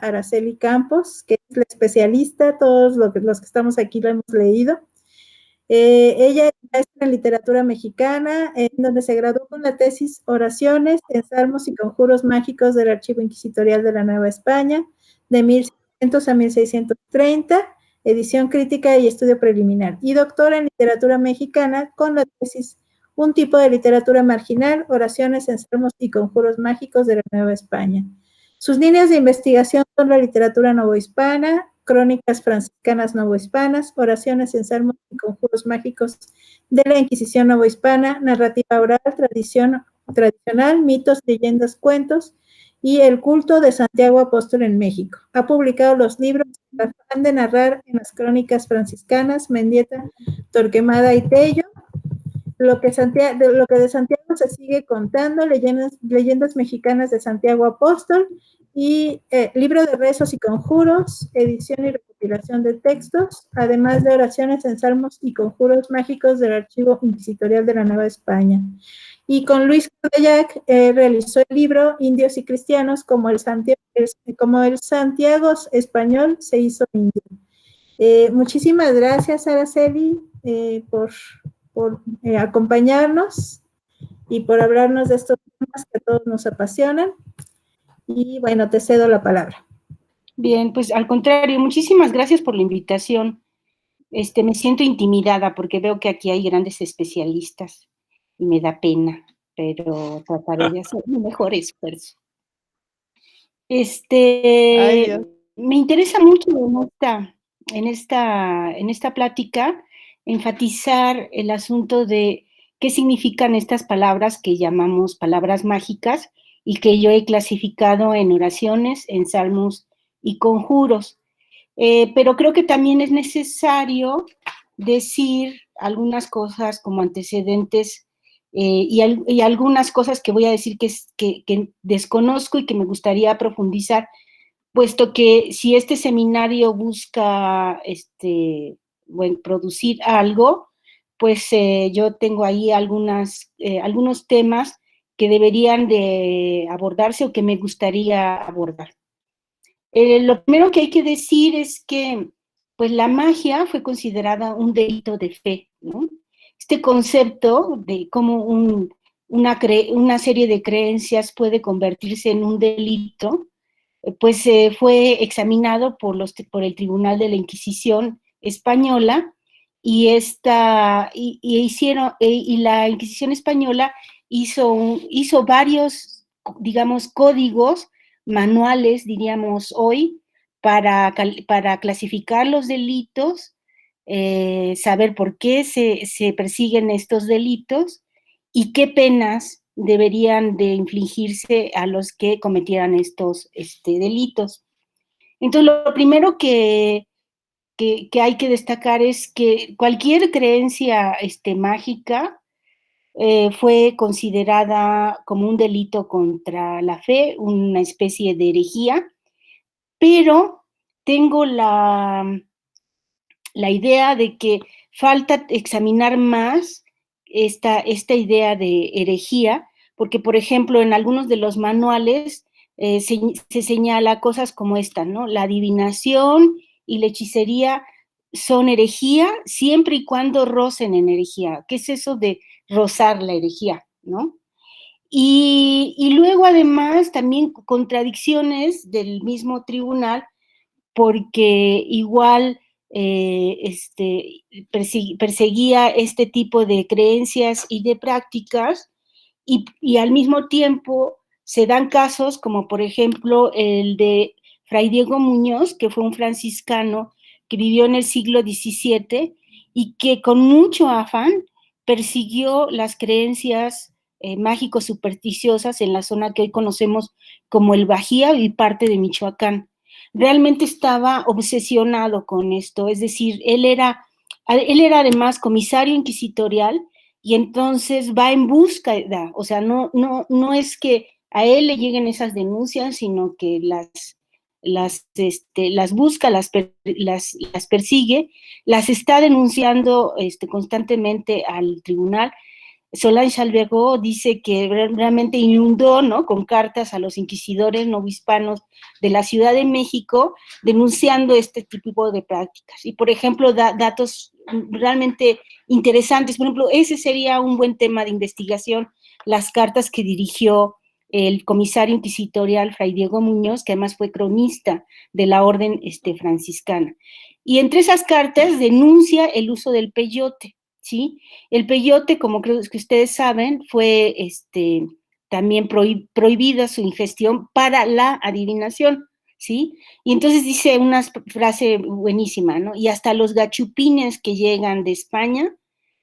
Araceli Campos, que es la especialista, todos los que estamos aquí lo hemos leído. Ella es maestra en literatura mexicana, en donde se graduó con la tesis Oraciones en Salmos y Conjuros Mágicos del Archivo Inquisitorial de la Nueva España, de 1600 a 1630, edición crítica y estudio preliminar, y doctora en literatura mexicana con la tesis Un tipo de literatura marginal, Oraciones en Salmos y Conjuros Mágicos de la Nueva España. Sus líneas de investigación son la literatura novohispana, crónicas franciscanas novohispanas, oraciones en salmos y conjuros mágicos de la Inquisición novohispana, narrativa oral, tradicional, mitos, leyendas, cuentos y el culto de Santiago Apóstol en México. Ha publicado los libros El afán de narrar en las crónicas franciscanas, Mendieta, Torquemada y Tello, lo que de Santiago se sigue contando, leyendas mexicanas de Santiago Apóstol, y libro de rezos y conjuros, edición y recopilación de textos, además de oraciones en salmos y conjuros mágicos del Archivo Inquisitorial de la Nueva España. Y con Luis Cordellac realizó el libro Indios y Cristianos, como el Santiago español se hizo indio. Muchísimas gracias, Araceli, por acompañarnos y por hablarnos de estos temas que a todos nos apasionan. Y bueno, te cedo la palabra. Bien, pues al contrario, muchísimas gracias por la invitación. Me siento intimidada porque veo que aquí hay grandes especialistas y me da pena, pero trataré de hacer mi mejor esfuerzo. Me interesa mucho en esta plática enfatizar el asunto de qué significan estas palabras que llamamos palabras mágicas y que yo he clasificado en oraciones, en salmos y conjuros. Pero creo que también es necesario decir algunas cosas como antecedentes y algunas cosas que voy a decir que desconozco y que me gustaría profundizar, puesto que si este seminario busca producir algo, pues yo tengo ahí algunos temas que deberían de abordarse o que me gustaría abordar. Lo primero que hay que decir es que pues la magia fue considerada un delito de fe, ¿no? Este concepto de cómo una serie de creencias puede convertirse en un delito, pues fue examinado por el Tribunal de la Inquisición Española y la Inquisición Española hizo varios, digamos, códigos, manuales, diríamos hoy, para clasificar los delitos, saber por qué se persiguen estos delitos y qué penas deberían de infligirse a los que cometieran estos delitos. Entonces, lo primero que hay que destacar es que cualquier creencia mágica fue considerada como un delito contra la fe, una especie de herejía, pero tengo la idea de que falta examinar más esta idea de herejía, porque, por ejemplo, en algunos de los manuales se señala cosas como esta, ¿no? La adivinación y la hechicería son herejía siempre y cuando rocen en herejía. ¿Qué es eso de rozar la herejía, no? Y luego, además, también contradicciones del mismo tribunal, porque igual perseguía este tipo de creencias y de prácticas, y al mismo tiempo se dan casos como, por ejemplo, el de Fray Diego Muñoz, que fue un franciscano que vivió en el siglo XVII y que con mucho afán persiguió las creencias mágicos supersticiosas en la zona que hoy conocemos como el Bajío y parte de Michoacán. Realmente estaba obsesionado con esto, es decir, él era además comisario inquisitorial y entonces va en búsqueda, o sea, no es que a él le lleguen esas denuncias, sino que las busca, las persigue, las está denunciando constantemente al tribunal, Solange Albergo dice que realmente inundó, ¿no?, con cartas a los inquisidores novohispanos de la Ciudad de México denunciando este tipo de prácticas. Y, por ejemplo, da datos realmente interesantes. Por ejemplo, ese sería un buen tema de investigación, las cartas que dirigió el comisario inquisitorial Fray Diego Muñoz, que además fue cronista de la orden franciscana. Y entre esas cartas denuncia el uso del peyote, ¿sí? El peyote, como creo que ustedes saben, fue también prohibida su ingestión para la adivinación, ¿sí? Y entonces dice una frase buenísima, ¿no? Y hasta los gachupines que llegan de España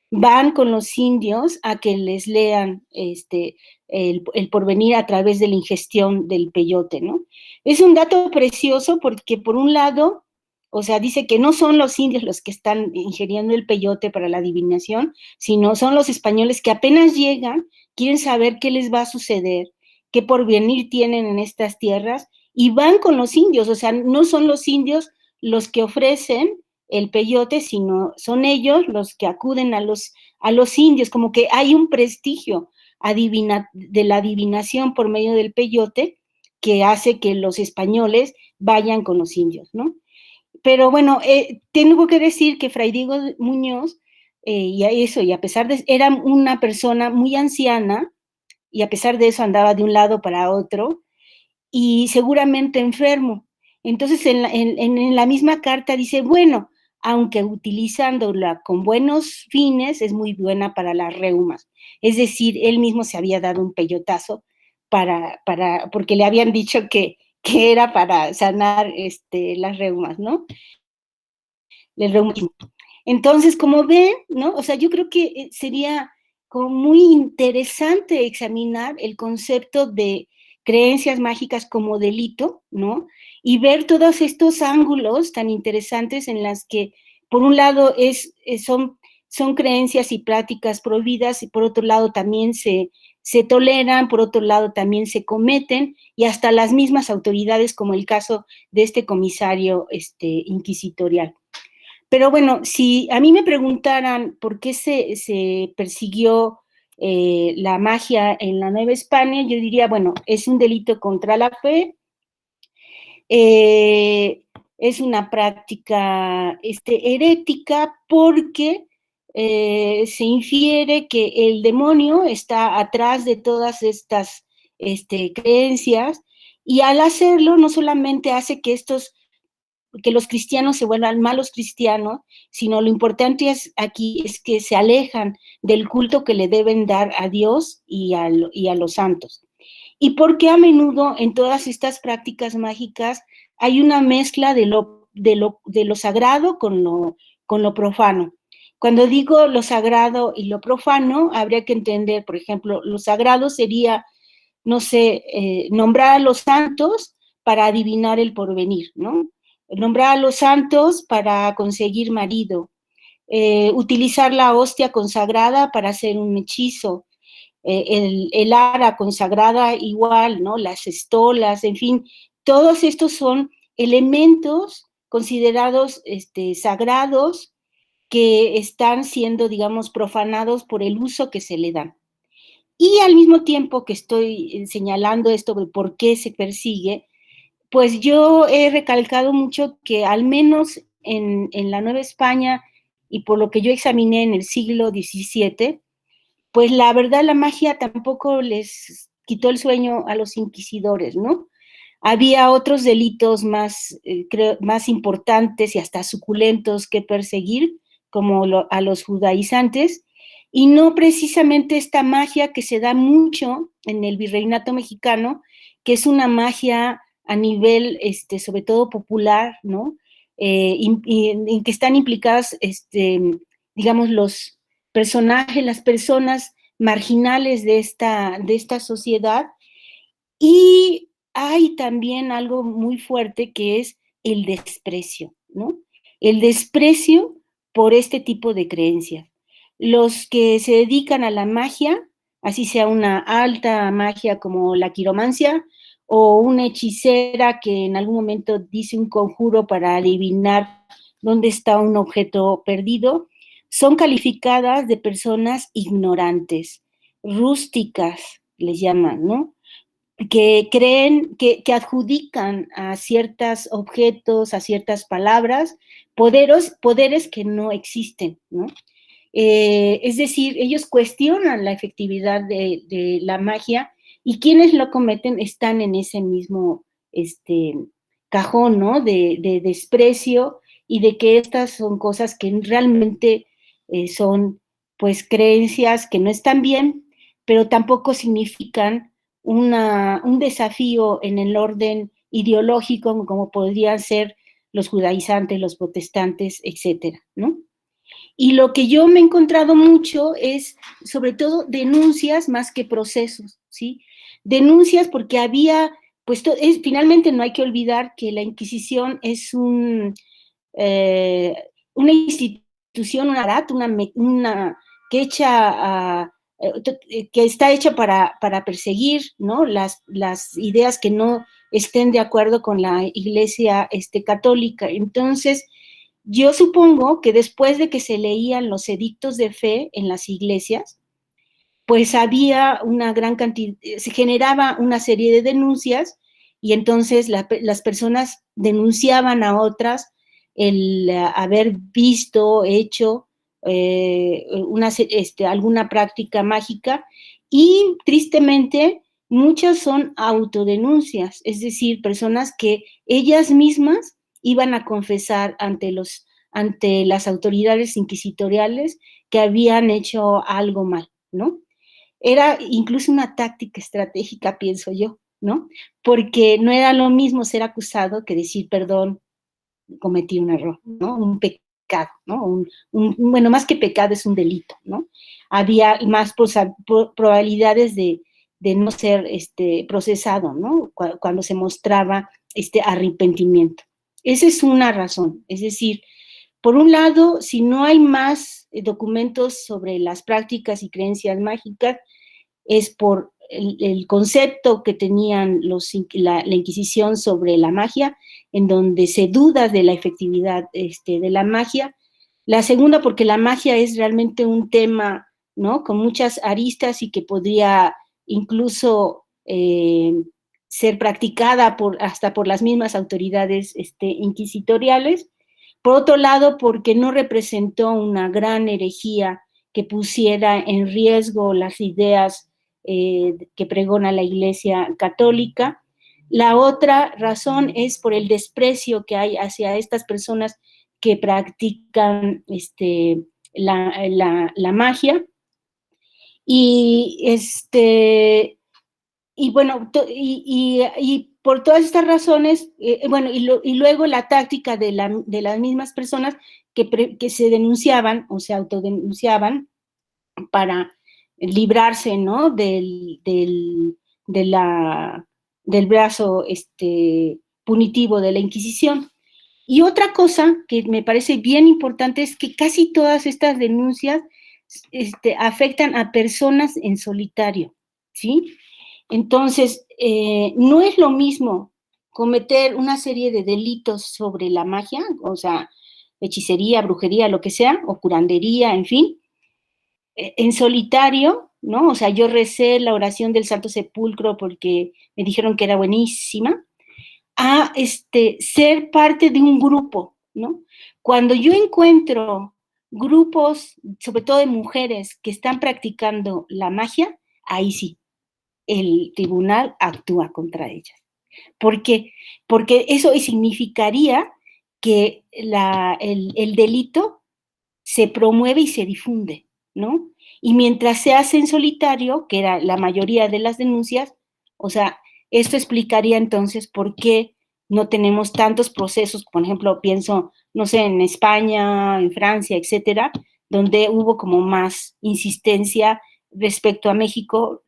van con los indios a que les lean el porvenir a través de la ingestión del peyote, ¿no? Es un dato precioso porque, por un lado, o sea, dice que no son los indios los que están ingiriendo el peyote para la adivinación, sino son los españoles que apenas llegan, quieren saber qué les va a suceder, qué porvenir tienen en estas tierras, y van con los indios, o sea, no son los indios los que ofrecen el peyote, sino son ellos los que acuden a los indios, como que hay un prestigio de la adivinación por medio del peyote que hace que los españoles vayan con los indios, ¿no? Pero bueno, tengo que decir que Fray Diego Muñoz, y a pesar de, era una persona muy anciana, y a pesar de eso andaba de un lado para otro, y seguramente enfermo. Entonces, en la misma carta dice, bueno, aunque utilizándola con buenos fines, es muy buena para las reumas. Es decir, él mismo se había dado un peyotazo porque le habían dicho que era para sanar las reumas, ¿no? El reumatismo. Entonces, como ven, ¿no? O sea, yo creo que sería como muy interesante examinar el concepto de creencias mágicas como delito, ¿no? Y ver todos estos ángulos tan interesantes en las que, por un lado, son creencias y prácticas prohibidas, y por otro lado también se toleran, por otro lado también se cometen, y hasta las mismas autoridades, como el caso de este comisario inquisitorial. Pero bueno, si a mí me preguntaran por qué se persiguió la magia en la Nueva España, yo diría, bueno, es un delito contra la fe, es una práctica herética porque se infiere que el demonio está atrás de todas estas creencias, y al hacerlo no solamente hace que los cristianos se vuelvan malos cristianos, sino lo importante aquí es que se alejan del culto que le deben dar a Dios y a los santos. Y porque a menudo en todas estas prácticas mágicas hay una mezcla de lo sagrado con lo profano. Cuando digo lo sagrado y lo profano, habría que entender, por ejemplo, lo sagrado sería, no sé, nombrar a los santos para adivinar el porvenir, ¿no? Nombrar a los santos para conseguir marido, utilizar la hostia consagrada para hacer un hechizo, el ara consagrada igual, ¿no? Las estolas, en fin, todos estos son elementos considerados sagrados que están siendo, digamos, profanados por el uso que se le dan. Y al mismo tiempo que estoy señalando esto de por qué se persigue, pues yo he recalcado mucho que al menos en la Nueva España, y por lo que yo examiné en el siglo XVII, pues la verdad la magia tampoco les quitó el sueño a los inquisidores, ¿no? Había otros delitos más importantes y hasta suculentos que perseguir, como a los judaizantes, y no precisamente esta magia que se da mucho en el virreinato mexicano, que es una magia a nivel, sobre todo popular, ¿no? En que están implicadas, digamos, los personajes, las personas marginales de esta sociedad. Y hay también algo muy fuerte que es el desprecio, ¿no? El desprecio por este tipo de creencias. Los que se dedican a la magia, así sea una alta magia como la quiromancia, o una hechicera que en algún momento dice un conjuro para adivinar dónde está un objeto perdido, son calificadas de personas ignorantes, rústicas, les llaman, ¿no? Que creen, que adjudican a ciertos objetos, a ciertas palabras, poderes que no existen, ¿no? Es decir, ellos cuestionan la efectividad de la magia y quienes lo cometen están en ese mismo cajón, ¿no? De desprecio y de que estas son cosas que realmente son, pues, creencias que no están bien, pero tampoco significan un desafío en el orden ideológico, como podrían ser los judaizantes, los protestantes, etcétera, ¿no? Y lo que yo me he encontrado mucho es, sobre todo, denuncias más que procesos, ¿sí? Denuncias porque había, pues, finalmente no hay que olvidar que la Inquisición es una institución, una que que está hecha para perseguir, ¿no? Las ideas que no estén de acuerdo con la Iglesia católica. Entonces, yo supongo que después de que se leían los edictos de fe en las iglesias, pues había una gran cantidad, se generaba una serie de denuncias y entonces las personas denunciaban a otras el haber visto, hecho alguna práctica mágica y tristemente muchas son autodenuncias, es decir, personas que ellas mismas iban a confesar ante las autoridades inquisitoriales que habían hecho algo mal, ¿no? Era incluso una táctica estratégica, pienso yo, ¿no? Porque no era lo mismo ser acusado que decir, perdón, cometí un error, ¿no? Un pecado, ¿no? Bueno, más que pecado es un delito, ¿no? Había más probabilidades de no ser procesado, ¿no? Cuando se mostraba este arrepentimiento. Esa es una razón, es decir, por un lado, si no hay más documentos sobre las prácticas y creencias mágicas, es por el concepto que tenían la Inquisición sobre la magia, en donde se duda de la efectividad de la magia. La segunda, porque la magia es realmente un tema, ¿no? Con muchas aristas y que podría incluso ser practicada hasta por las mismas autoridades inquisitoriales. Por otro lado, porque no representó una gran herejía que pusiera en riesgo las ideas que pregona la Iglesia Católica. La otra razón es por el desprecio que hay hacia estas personas que practican la magia. Y y bueno, y por todas estas razones, bueno, y luego la táctica de las mismas personas que se denunciaban o se autodenunciaban para librarse, ¿no? De del brazo punitivo de la Inquisición. Y otra cosa que me parece bien importante es que casi todas estas denuncias afectan a personas en solitario, ¿sí? Entonces, no es lo mismo cometer una serie de delitos sobre la magia, o sea, hechicería, brujería, lo que sea, o curandería, en fin, en solitario, ¿no? O sea, yo recé la oración del Santo Sepulcro porque me dijeron que era buenísima, a ser parte de un grupo, ¿no? Cuando yo encuentro grupos, sobre todo de mujeres, que están practicando la magia, ahí sí, el tribunal actúa contra ellas. ¿Por qué? Porque eso significaría que el delito se promueve y se difunde, ¿no? Y mientras se hace en solitario, que era la mayoría de las denuncias, o sea, esto explicaría entonces por qué no tenemos tantos procesos, por ejemplo, pienso, no sé, en España, en Francia, etcétera, donde hubo como más insistencia respecto a México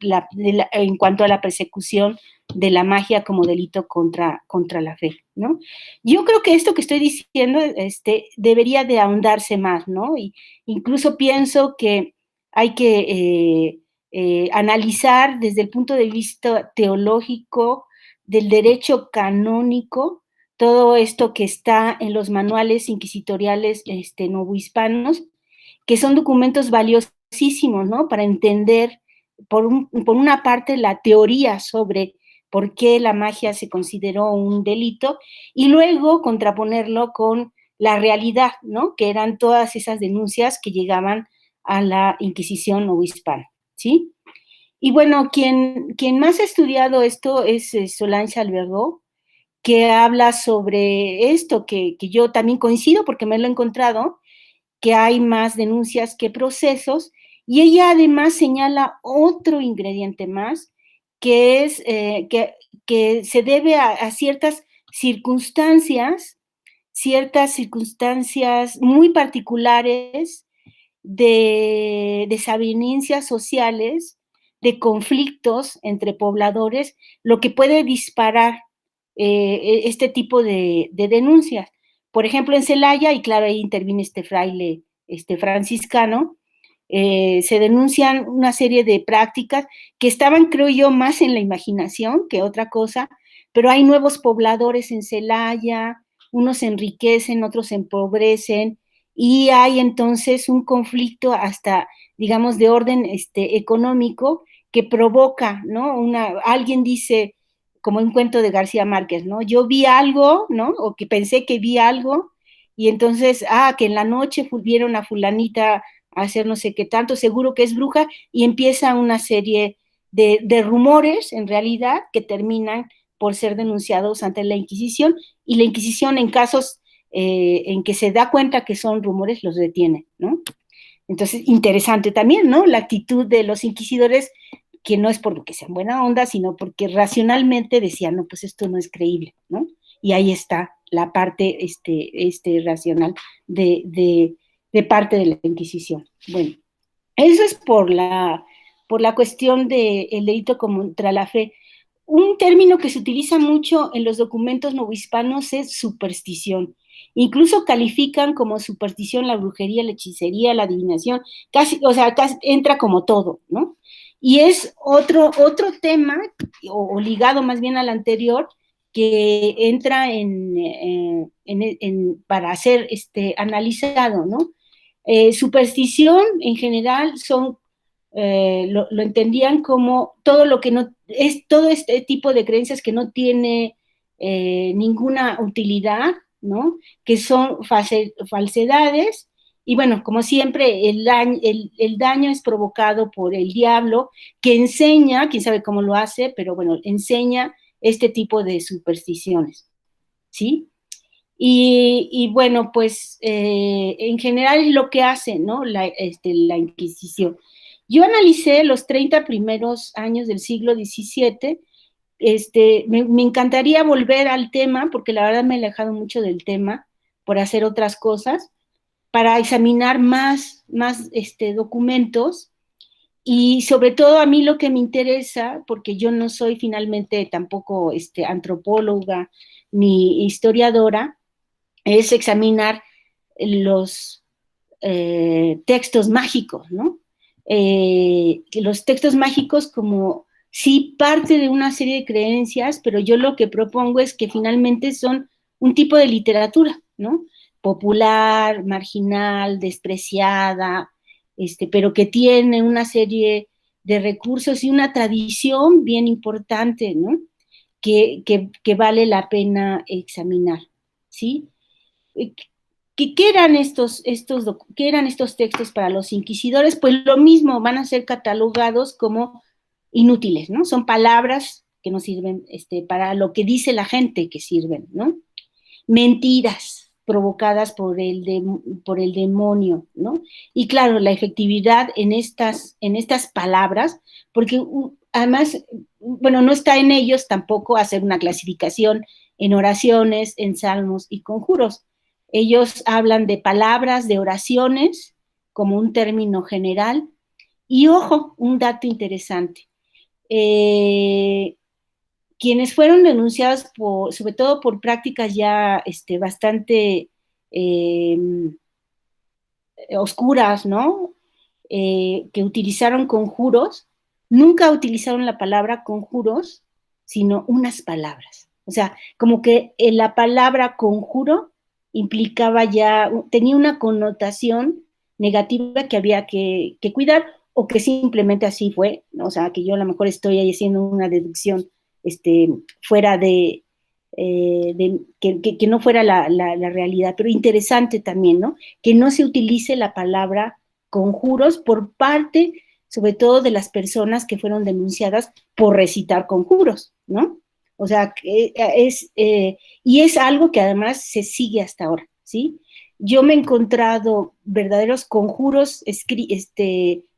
en cuanto a la persecución de la magia como delito contra la fe, ¿no? Yo creo que esto que estoy diciendo debería de ahondarse más, ¿no? Y incluso pienso que hay que analizar desde el punto de vista teológico del derecho canónico todo esto que está en los manuales inquisitoriales novohispanos, que son documentos valiosísimos, ¿no? Para entender, por una parte, la teoría sobre por qué la magia se consideró un delito, y luego contraponerlo con la realidad, ¿no? Que eran todas esas denuncias que llegaban a la Inquisición novohispana, ¿sí? Y bueno, quien más ha estudiado esto es Solange Alberdo, que habla sobre esto, que yo también coincido porque me lo he encontrado, que hay más denuncias que procesos, y ella además señala otro ingrediente más, que es que se debe a ciertas circunstancias muy particulares de desavenencias sociales, de conflictos entre pobladores, lo que puede disparar este tipo de denuncias. Por ejemplo, en Celaya, y claro, ahí interviene este fraile franciscano, se denuncian una serie de prácticas que estaban, creo yo, más en la imaginación que otra cosa, pero hay nuevos pobladores en Celaya, unos se enriquecen, otros se empobrecen, y hay entonces un conflicto hasta, digamos, de orden económico que provoca, ¿no? Alguien dice, como un cuento de García Márquez, ¿no? Yo vi algo, ¿no? O que pensé que vi algo, y entonces, que en la noche vieron a fulanita hacer no sé qué tanto, seguro que es bruja, y empieza una serie de rumores, en realidad, que terminan por ser denunciados ante la Inquisición, y la Inquisición, en casos en que se da cuenta que son rumores, los detiene, ¿no? Entonces, interesante también, ¿no? La actitud de los inquisidores, que no es porque sean buena onda, sino porque racionalmente decían, no, pues esto no es creíble, ¿no? Y ahí está la parte racional de parte de la Inquisición. Bueno, eso es por la cuestión del delito contra la fe. Un término que se utiliza mucho en los documentos novohispanos es superstición. Incluso califican como superstición la brujería, la hechicería, la adivinación, casi, o sea, casi entra como todo, ¿no? Y es otro tema, o ligado más bien al anterior, que entra para ser analizado, ¿no? Superstición en general lo entendían como todo lo que no, es todo este tipo de creencias que no tiene ninguna utilidad, ¿no? Que son falsedades, y bueno, como siempre, el daño es provocado por el diablo, que enseña, quién sabe cómo lo hace, pero bueno, enseña este tipo de supersticiones, ¿sí? Y bueno, pues en general es lo que hace, ¿no? La Inquisición. Yo analicé los 30 primeros años del siglo XVII. Me encantaría volver al tema, porque la verdad me he alejado mucho del tema por hacer otras cosas, para examinar más documentos, y sobre todo a mí lo que me interesa, porque yo no soy finalmente tampoco antropóloga ni historiadora, es examinar los textos mágicos, ¿no? Los textos mágicos como sí parte de una serie de creencias, pero yo lo que propongo es que finalmente son un tipo de literatura, ¿no? Popular, marginal, despreciada, pero que tiene una serie de recursos y una tradición bien importante, ¿no? Que vale la pena examinar, ¿sí? ¿Qué eran qué eran estos textos para los inquisidores? Pues lo mismo, van a ser catalogados como inútiles, ¿no? Son palabras que no sirven para lo que dice la gente que sirven, ¿no? Mentiras provocadas por el demonio, ¿no? Y claro, la efectividad en estas palabras, porque además, bueno, no está en ellos tampoco hacer una clasificación en oraciones, en salmos y conjuros. Ellos hablan de palabras, de oraciones, como un término general. Y ojo, un dato interesante. Eh, Quienes fueron denunciados sobre todo por prácticas ya bastante eh, oscuras, ¿no? Que utilizaron conjuros, nunca utilizaron la palabra conjuros, sino unas palabras. O sea, como que la palabra conjuro implicaba ya, tenía una connotación negativa que había que cuidar, o que simplemente así fue, ¿no? O sea, que yo a lo mejor estoy ahí haciendo una deducción fuera que no fuera la realidad, pero interesante también, ¿no? Que no se utilice la palabra conjuros por parte, sobre todo, de las personas que fueron denunciadas por recitar conjuros, ¿no? O sea, y es algo que además se sigue hasta ahora, ¿sí? Yo me he encontrado verdaderos conjuros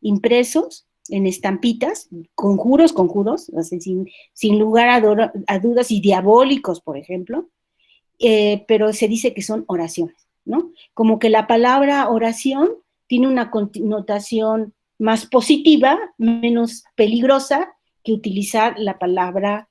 impresos en estampitas, conjuros, o sea, sin lugar a dudas, y diabólicos, por ejemplo, pero se dice que son oraciones, ¿no? Como que la palabra oración tiene una connotación más positiva, menos peligrosa que utilizar la palabra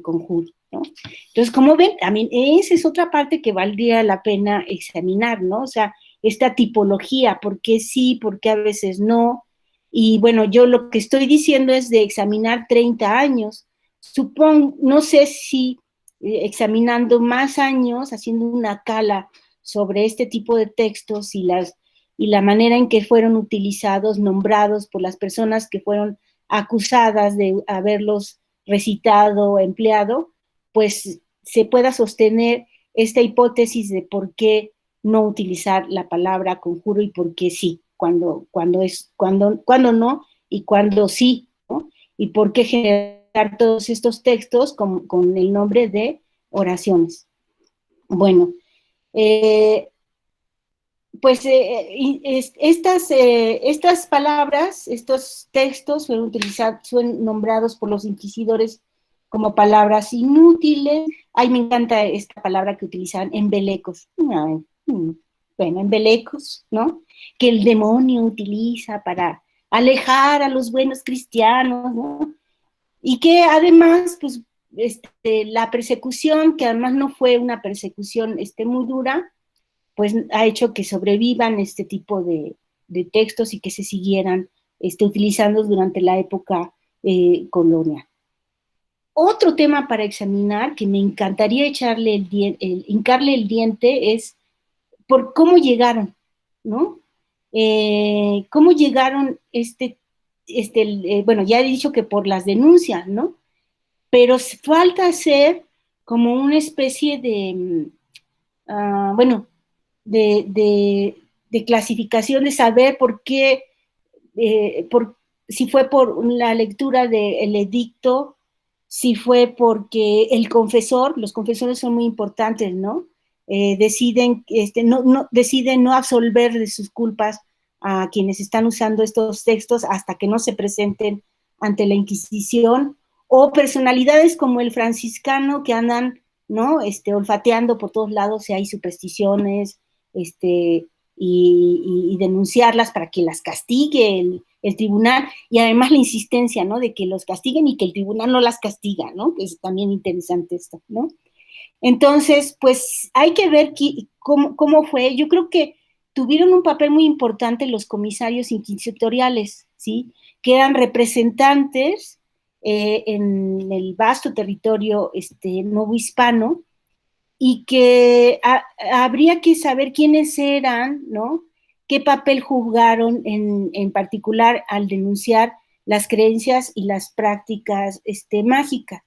conjuro, ¿no? Entonces, como ven, también esa es otra parte que valdría la pena examinar, ¿no? O sea, esta tipología, ¿por qué sí, por qué a veces no? Y bueno, yo lo que estoy diciendo es de examinar 30 años. Supongo, no sé si examinando más años, haciendo una cala sobre este tipo de textos y la manera en que fueron utilizados, nombrados por las personas que fueron acusadas de haberlos recitado, empleado, pues se pueda sostener esta hipótesis de por qué no utilizar la palabra conjuro y por qué sí, cuando no y cuando sí, ¿no? Y por qué generar todos estos textos con el nombre de oraciones. Bueno, eh, pues estas palabras, estos textos fueron nombrados por los inquisidores como palabras inútiles. Ay, me encanta esta palabra que utilizan, embelecos. Bueno, embelecos, ¿no? Que el demonio utiliza para alejar a los buenos cristianos, ¿no? Y que además, pues, la persecución, que además no fue una persecución muy dura, pues ha hecho que sobrevivan este tipo de textos y que se siguieran utilizando durante la época colonial. Otro tema para examinar que me encantaría hincarle el diente es por cómo llegaron, ¿no? Cómo llegaron bueno, ya he dicho que por las denuncias, ¿no? Pero falta hacer como una especie de, bueno, de clasificación, de saber por qué, si fue por la lectura del edicto, si fue porque los confesores son muy importantes, ¿no? Deciden no absolver de sus culpas a quienes están usando estos textos hasta que no se presenten ante la Inquisición, o personalidades como el franciscano que andan, ¿no? Olfateando por todos lados si hay supersticiones, y denunciarlas para que las castigue el tribunal, y además la insistencia, ¿no? De que los castiguen y que el tribunal no las castiga, ¿no? Que es también interesante esto, ¿no? Entonces, pues hay que ver cómo fue. Yo creo que tuvieron un papel muy importante los comisarios inquisitoriales, ¿sí? Que eran representantes en el vasto territorio nuevo hispano, y que habría que saber quiénes eran, ¿no? Qué papel jugaron en particular al denunciar las creencias y las prácticas mágicas.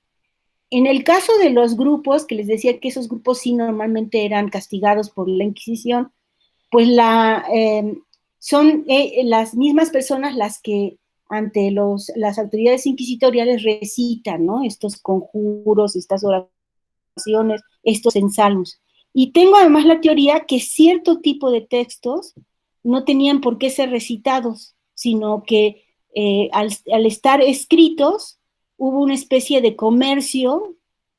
En el caso de los grupos, que les decía que esos grupos sí normalmente eran castigados por la Inquisición, pues son las mismas personas las que ante las autoridades inquisitoriales recitan, ¿no? Estos conjuros, estas oraciones, estos ensalmos. Y tengo además la teoría que cierto tipo de textos no tenían por qué ser recitados, sino que al estar escritos hubo una especie de comercio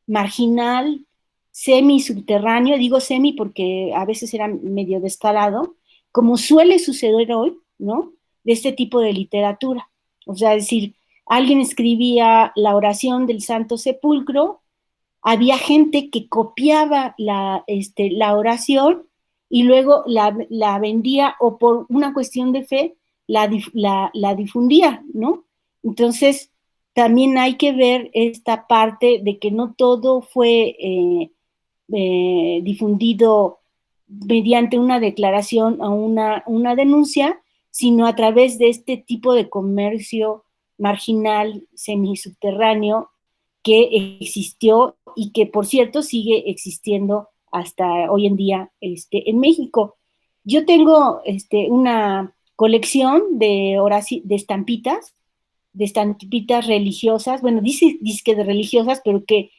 marginal, semi-subterráneo, digo semi porque a veces era medio descarado, como suele suceder hoy, ¿no? De este tipo de literatura. O sea, es decir, alguien escribía la oración del Santo Sepulcro, había gente que copiaba la oración y luego la vendía, o por una cuestión de fe la difundía, ¿no? Entonces, también hay que ver esta parte de que no todo fue difundido mediante una declaración o una denuncia, sino a través de este tipo de comercio marginal, semisubterráneo, que existió y que, por cierto, sigue existiendo hasta hoy en día en México. Yo tengo una colección de estampitas religiosas, bueno, dice que de religiosas, pero que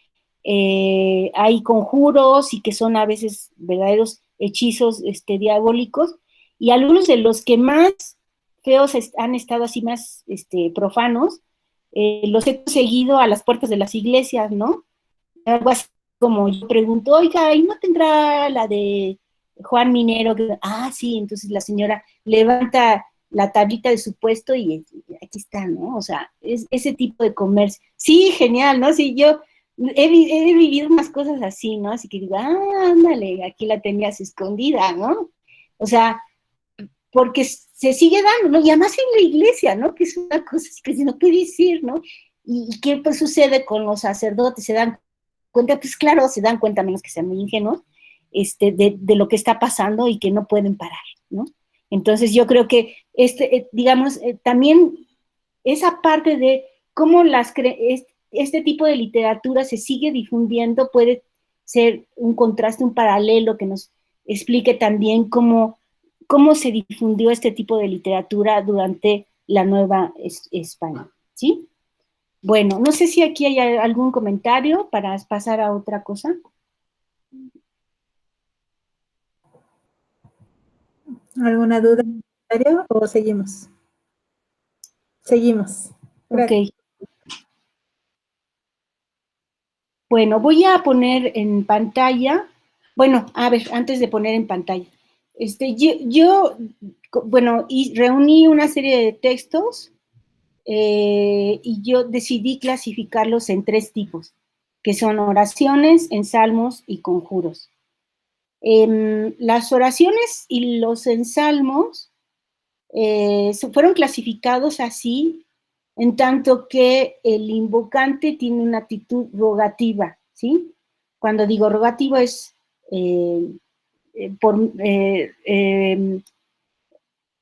hay conjuros y que son a veces verdaderos hechizos diabólicos, y algunos de los que más feos han estado así más profanos, los he conseguido a las puertas de las iglesias, ¿no? Algo así como yo pregunto, oiga, ¿y no tendrá la de Juan Minero? Ah, sí, entonces la señora levanta la tablita de su puesto y aquí está, ¿no? O sea, es ese tipo de comercio. Sí, genial, ¿no? Sí, yo he vivido unas cosas así, ¿no? Así que digo, ándale, aquí la tenías escondida, ¿no? O sea, porque se sigue dando, ¿no? Y además en la iglesia, ¿no? Que es una cosa que no puede decir, ¿no? ¿Y qué pues, sucede con los sacerdotes? ¿Se dan cuenta? Pues claro, se dan cuenta, menos que sean muy ingenuos, de lo que está pasando y que no pueden parar, ¿no? Entonces yo creo que, digamos, también esa parte de cómo este tipo de literatura se sigue difundiendo puede ser un contraste, un paralelo que nos explique también cómo se difundió este tipo de literatura durante la Nueva España, ¿sí? Bueno, no sé si aquí hay algún comentario para pasar a otra cosa. ¿Alguna duda, comentario o seguimos? Seguimos. Gracias. Ok. Bueno, voy a poner en pantalla, bueno, a ver, antes de poner en pantalla, bueno, y reuní una serie de textos y yo decidí clasificarlos en 3 tipos, que son oraciones, ensalmos y conjuros. Las oraciones y los ensalmos fueron clasificados así en tanto que el invocante tiene una actitud rogativa, ¿sí? Cuando digo rogativa es eh, por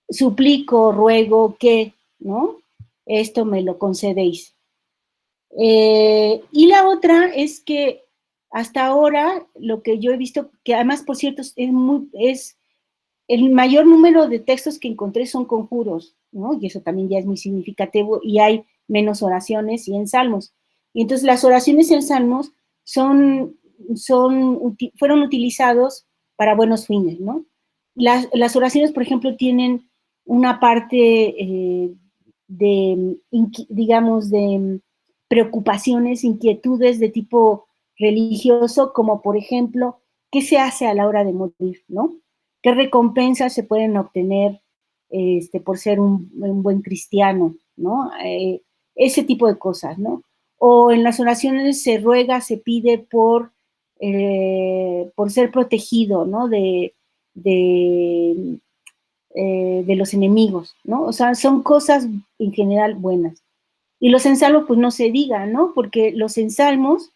suplico, ruego que, ¿no? Esto me lo concedéis. Y la otra es que hasta ahora lo que yo he visto, que además, por cierto, es el mayor número de textos que encontré son conjuros, ¿no? Y eso también ya es muy significativo, y hay menos oraciones y ensalmos. Y entonces las oraciones y ensalmos fueron utilizados para buenos fines, ¿no? Las oraciones, por ejemplo, tienen una parte digamos, de preocupaciones, inquietudes de tipo religioso, como por ejemplo, ¿qué se hace a la hora de morir, no? ¿Qué recompensas se pueden obtener por ser un buen cristiano, ¿no? Ese tipo de cosas, ¿no? O en las oraciones se ruega, se pide por ser protegido, ¿no? De los enemigos, ¿no? O sea, son cosas en general buenas. Y los ensalmos, pues no se diga, ¿no? Porque los ensalmos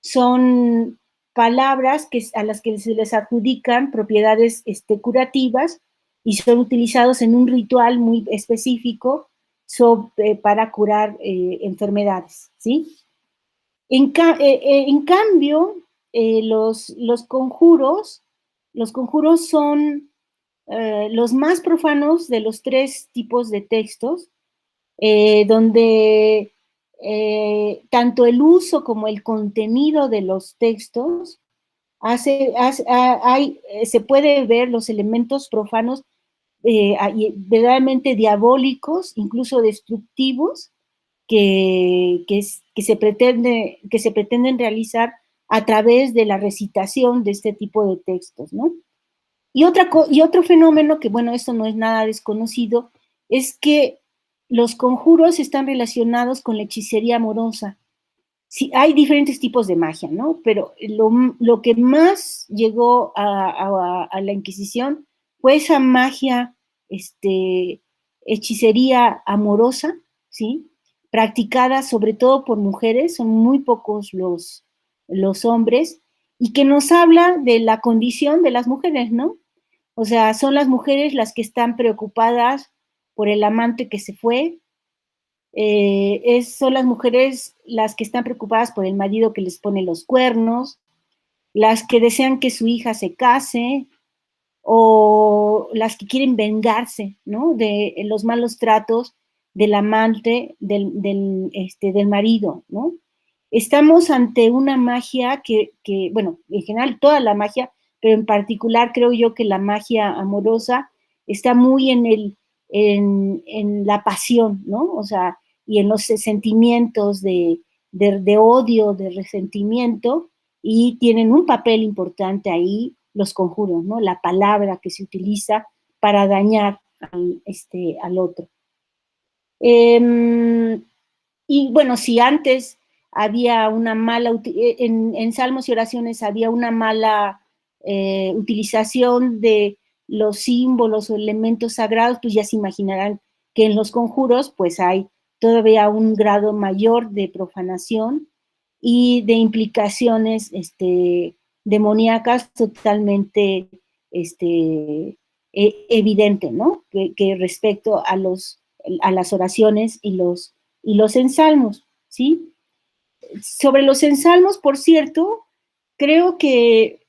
son palabras a las que se les adjudican propiedades curativas y son utilizados en un ritual muy específico para curar enfermedades, ¿sí? En cambio, los conjuros son los más profanos de los 3 tipos de textos, donde tanto el uso como el contenido de los textos se puede ver los elementos profanos verdaderamente diabólicos, incluso destructivos, que se pretenden realizar a través de la recitación de este tipo de textos, ¿no? Y otro fenómeno que, bueno, esto no es nada desconocido, es que los conjuros están relacionados con la hechicería amorosa. Sí, hay diferentes tipos de magia, ¿no? Pero lo que más llegó a la Inquisición fue esa magia, hechicería amorosa, ¿sí? Practicada sobre todo por mujeres, son muy pocos los hombres, y que nos habla de la condición de las mujeres, ¿no? O sea, son las mujeres las que están preocupadas por el amante que se fue. Son las mujeres las que están preocupadas por el marido que les pone los cuernos, las que desean que su hija se case, o las que quieren vengarse, ¿no? De los malos tratos del amante, del marido, ¿no? Estamos ante una magia bueno, en general toda la magia, pero en particular creo yo que la magia amorosa está muy en la pasión, ¿no? O sea, y en los sentimientos de odio, de resentimiento, y tienen un papel importante ahí los conjuros, ¿no? La palabra que se utiliza para dañar al otro. Y bueno, si antes había una mala, en salmos y oraciones había una mala utilización de los símbolos o elementos sagrados, pues ya se imaginarán que en los conjuros pues hay todavía un grado mayor de profanación y de implicaciones demoníacas totalmente evidente, ¿no? Que respecto a las oraciones y los ensalmos, ¿sí? Sobre los ensalmos, por cierto, creo que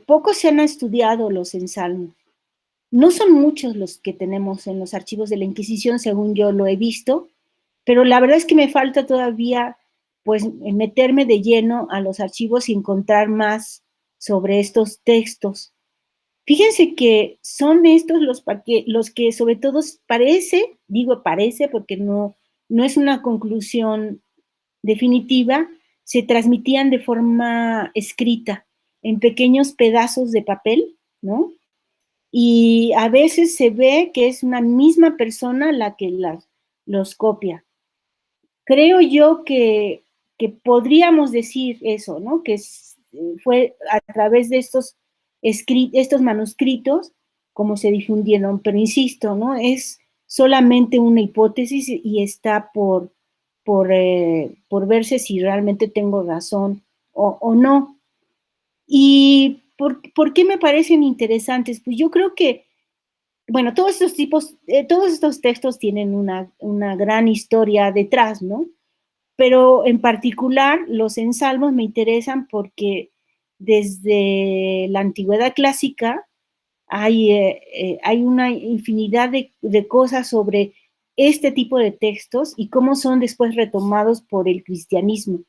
poco se han estudiado los ensalmos. No son muchos los que tenemos en los archivos de la Inquisición, según yo lo he visto, pero la verdad es que me falta todavía, pues, meterme de lleno a los archivos y encontrar más sobre estos textos. Fíjense que son estos los que sobre todo parece, digo parece porque no es una conclusión definitiva, se transmitían de forma escrita, en pequeños pedazos de papel, ¿no? Y a veces se ve que es una misma persona la que los copia. Creo yo que podríamos decir eso, ¿no? Que fue a través de estos manuscritos como se difundieron, pero insisto, ¿no? Es solamente una hipótesis y está por verse si realmente tengo razón o no. ¿Y por qué me parecen interesantes? Pues yo creo que, bueno, todos estos textos tienen una gran historia detrás, ¿no? Pero en particular los ensalmos me interesan porque desde la antigüedad clásica hay una infinidad de cosas sobre este tipo de textos y cómo son después retomados por el cristianismo.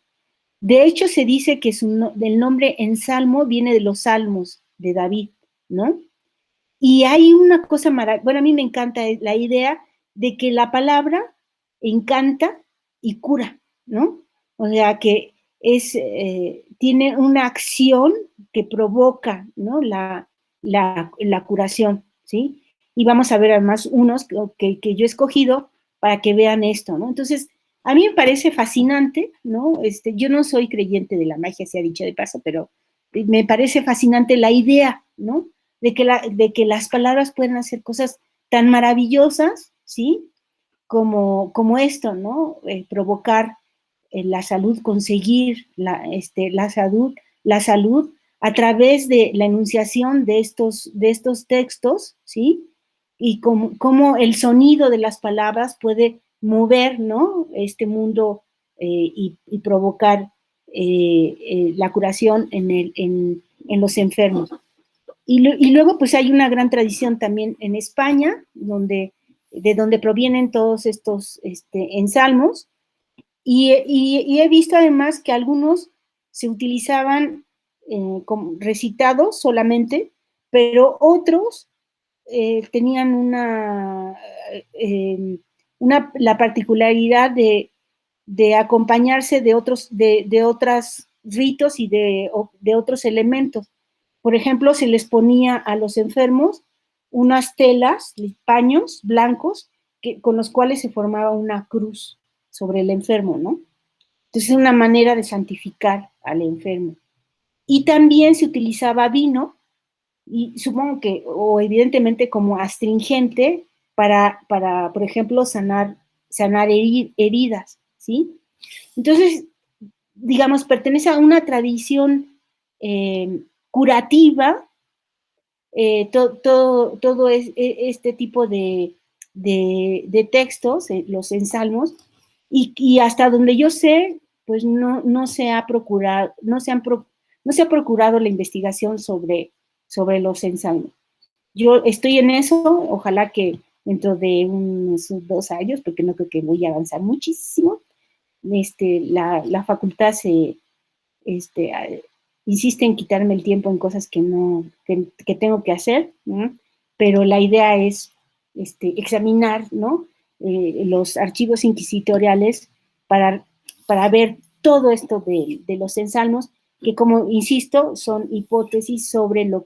De hecho, se dice que el nombre ensalmo viene de los salmos de David, ¿no? Y hay una cosa maravillosa, bueno, a mí me encanta la idea de que la palabra encanta y cura, ¿no? O sea, que tiene una acción que provoca, ¿no? La curación, ¿sí? Y vamos a ver además unos que yo he escogido para que vean esto, ¿no? Entonces, a mí me parece fascinante, ¿no? Yo no soy creyente de la magia, se ha dicho de paso, pero me parece fascinante la idea, ¿no? De que las palabras pueden hacer cosas tan maravillosas, ¿sí? Como esto, ¿no? Provocar la salud, conseguir la salud a través de la enunciación de estos textos, ¿sí? Y cómo el sonido de las palabras puede mover, ¿no? Este mundo y provocar la curación en los enfermos. Y luego, pues hay una gran tradición también en España, de donde provienen todos estos ensalmos, y he visto además que algunos se utilizaban como recitados solamente, pero otros tenían la particularidad de acompañarse de otros ritos y de otros elementos. Por ejemplo, se les ponía a los enfermos unas telas, paños blancos, con los cuales se formaba una cruz sobre el enfermo, ¿no? Entonces es una manera de santificar al enfermo. Y también se utilizaba vino, y supongo que, o evidentemente como astringente, para por ejemplo, sanar heridas, ¿sí? Entonces, digamos, pertenece a una tradición curativa, todo este tipo de de textos, los ensalmos, y hasta donde yo sé, pues no se ha procurado la investigación sobre los ensalmos. Yo estoy en eso, ojalá que dentro de unos 2 años, porque no creo que voy a avanzar muchísimo, la facultad insiste en quitarme el tiempo en cosas que tengo que hacer, ¿no? Pero la idea es examinar, ¿no? Los archivos inquisitoriales para ver todo esto de los ensalmos, que como insisto, son hipótesis sobre lo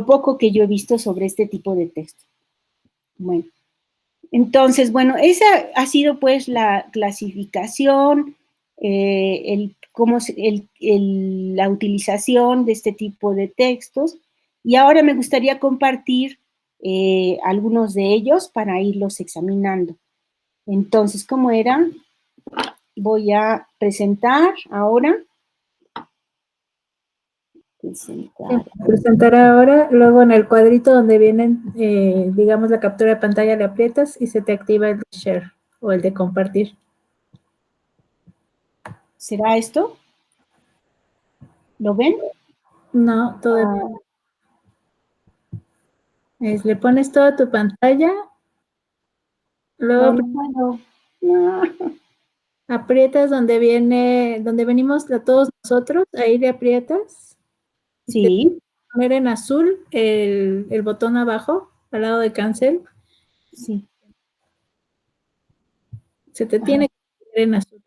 poco que yo he visto sobre este tipo de texto. Bueno, entonces, bueno, esa ha sido pues la clasificación, la utilización de este tipo de textos, y ahora me gustaría compartir algunos de ellos para irlos examinando. Entonces, ¿cómo era? Voy a presentar ahora. Presentar ahora, luego en el cuadrito donde vienen, digamos, la captura de pantalla, le aprietas y se te activa el de share o el de compartir. ¿Será esto? ¿Lo ven? No, todavía. Le pones toda tu pantalla, luego aprietas donde venimos todos nosotros, ahí le aprietas. Sí. Poner en azul el botón abajo, al lado de cancel. Sí. Se te tiene que poner en azul.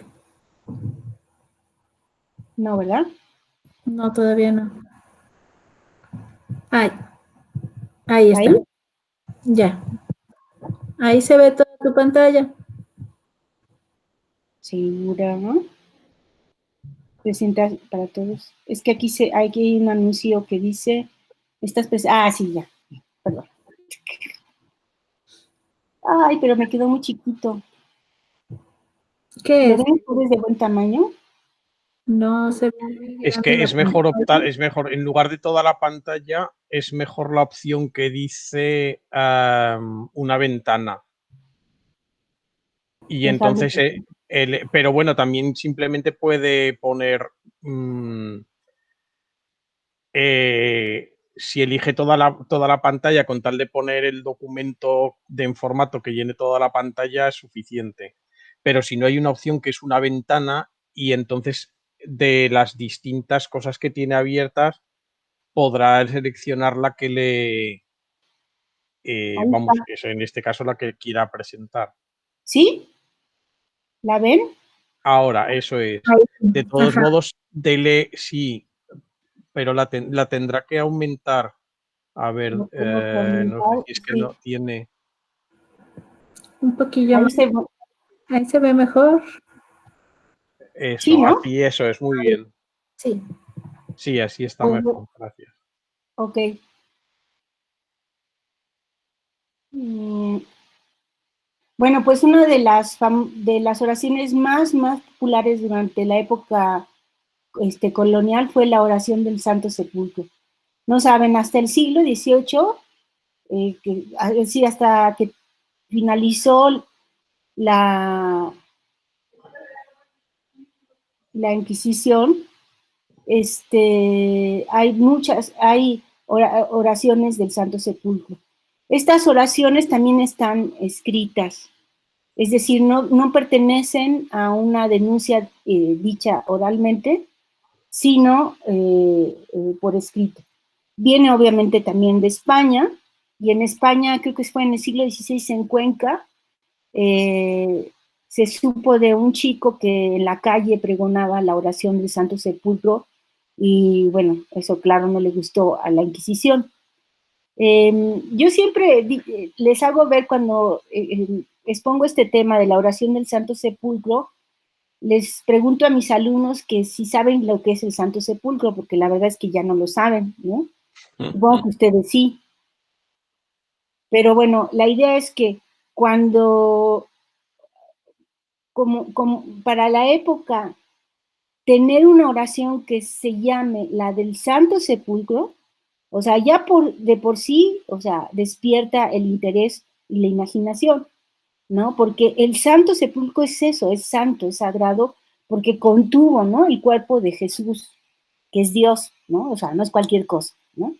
No, ¿verdad? No, todavía no. Ahí está. ¿Ahí? Ya. Ahí se ve toda tu pantalla. ¿Segura? ¿No? Presentar para todos. Es que aquí hay un anuncio que dice, sí, ya. Perdón. Ay, pero me quedó muy chiquito. ¿Qué es? ¿Lo ven ustedes de buen tamaño? No se ve. Es que es mejor optar, en lugar de toda la pantalla, es mejor la opción que dice una ventana. Y entonces, pero bueno, también simplemente puede poner, si elige toda la pantalla con tal de poner el documento en formato que llene toda la pantalla, es suficiente. Pero si no, hay una opción que es una ventana, y entonces de las distintas cosas que tiene abiertas podrá seleccionar la que le, eso, en este caso la que quiera presentar. ¿Sí? ¿La ven? Ahora, eso es. De todos modos, dele sí, pero la tendrá que aumentar. A ver, no sé si es que no tiene. Un poquillo más. Ahí se ve mejor. Eso, sí, ¿no? así, eso es, muy bien. Sí. Sí, así está mejor, gracias. Ok. Bueno, pues una de las oraciones más populares durante la época colonial fue la oración del Santo Sepulcro. No saben, hasta el siglo XVIII, es decir, hasta que finalizó la Inquisición, hay oraciones del Santo Sepulcro. Estas oraciones también están escritas, es decir, no pertenecen a una denuncia dicha oralmente, sino por escrito. Viene obviamente también de España, y en España, creo que fue en el siglo XVI, en Cuenca, se supo de un chico que en la calle pregonaba la oración del Santo Sepulcro, y bueno, eso claro no le gustó a la Inquisición. Yo siempre les hago ver cuando expongo este tema de la oración del Santo Sepulcro, les pregunto a mis alumnos que si saben lo que es el Santo Sepulcro, porque la verdad es que ya no lo saben, ¿no? Supongo que ustedes sí. Pero bueno, la idea es que cuando, como para la época, tener una oración que se llame la del Santo Sepulcro, o sea, ya de por sí, o sea, despierta el interés y la imaginación, ¿no? Porque el Santo Sepulcro es eso, es santo, es sagrado, porque contuvo, ¿no? El cuerpo de Jesús, que es Dios, ¿no? O sea, no es cualquier cosa, ¿no?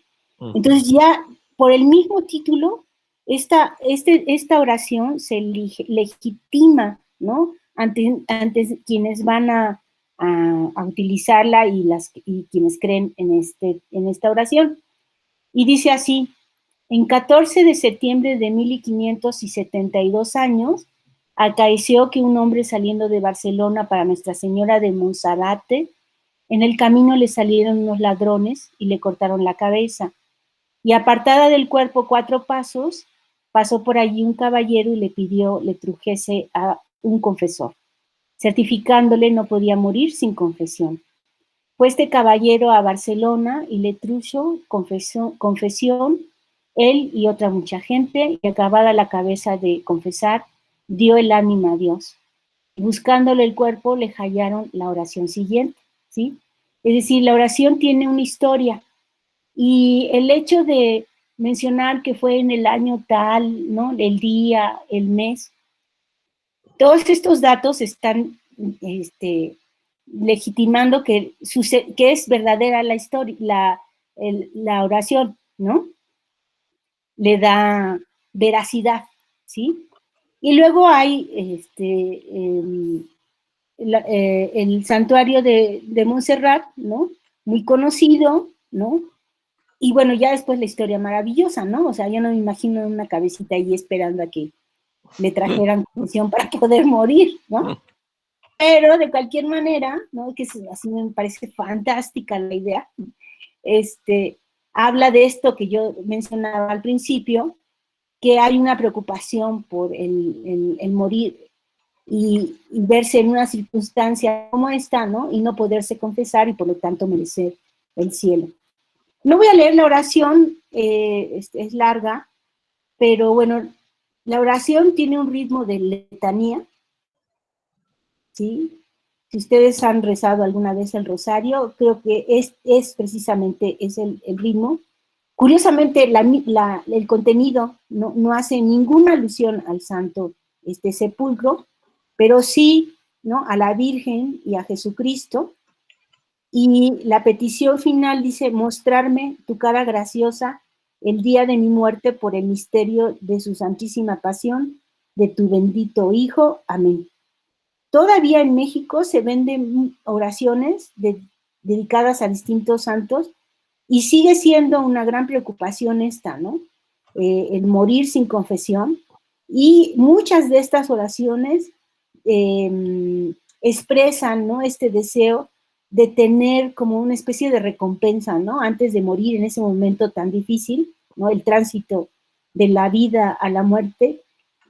Entonces ya por el mismo título, esta oración se legitima, ¿no? Ante quienes van a utilizarla y quienes creen en esta oración. Y dice así: en 14 de septiembre de 1572 años, acaeció que un hombre saliendo de Barcelona para Nuestra Señora de Monserrate, en el camino le salieron unos ladrones y le cortaron la cabeza. Y apartada del cuerpo 4 pasos, pasó por allí un caballero y le pidió le trujese a un confesor, certificándole no podía morir sin confesión. Fue este caballero a Barcelona y le trujo confesión, él y otra mucha gente, y acabada la cabeza de confesar, dio el ánima a Dios. Buscándole el cuerpo, le hallaron la oración siguiente, ¿sí? Es decir, la oración tiene una historia, y el hecho de mencionar que fue en el año tal, ¿no? El día, el mes, todos estos datos están legitimando que es verdadera la historia, la oración, ¿no? Le da veracidad, ¿sí? Y luego hay el santuario de Montserrat, ¿no? Muy conocido, ¿no? Y bueno, ya después la historia maravillosa, ¿no? O sea, yo no me imagino una cabecita ahí esperando a que le trajeran confesión para poder morir, ¿no? Pero de cualquier manera, ¿no? Que así me parece fantástica la idea, habla de esto que yo mencionaba al principio, que hay una preocupación por el morir y verse en una circunstancia como esta, ¿no? Y no poderse confesar y por lo tanto merecer el cielo. No voy a leer la oración, es larga, pero bueno, la oración tiene un ritmo de letanía, ¿sí? Si ustedes han rezado alguna vez el rosario, creo que es precisamente el ritmo. Curiosamente, el contenido no hace ninguna alusión al santo sepulcro, pero sí, ¿no? A la Virgen y a Jesucristo. Y la petición final dice: mostrarme tu cara graciosa el día de mi muerte por el misterio de su santísima pasión, de tu bendito Hijo. Amén. Todavía en México se venden oraciones dedicadas a distintos santos y sigue siendo una gran preocupación esta, ¿no? El morir sin confesión. Y muchas de estas oraciones expresan, ¿no? Este deseo de tener como una especie de recompensa, ¿no? Antes de morir en ese momento tan difícil, ¿no? El tránsito de la vida a la muerte,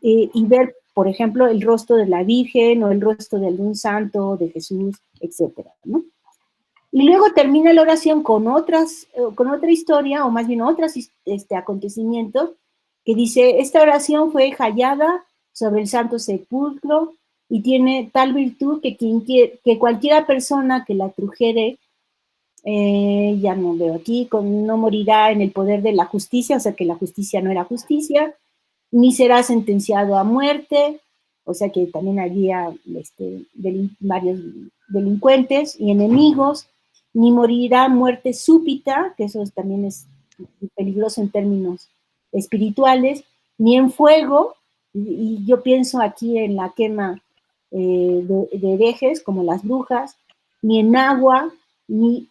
y ver, por ejemplo, el rostro de la Virgen o el rostro de algún santo, de Jesús, etcétera, ¿no? Y luego termina la oración con otra historia, o más bien otros acontecimientos, que dice: esta oración fue hallada sobre el Santo Sepulcro y tiene tal virtud que cualquiera persona que la trujere, ya no veo aquí, no morirá en el poder de la justicia, o sea que la justicia no era justicia, ni será sentenciado a muerte, o sea que también había varios delincuentes y enemigos, ni morirá muerte súbita, que eso también es peligroso en términos espirituales, ni en fuego, y yo pienso aquí en la quema de herejes, como las brujas, ni en agua, ni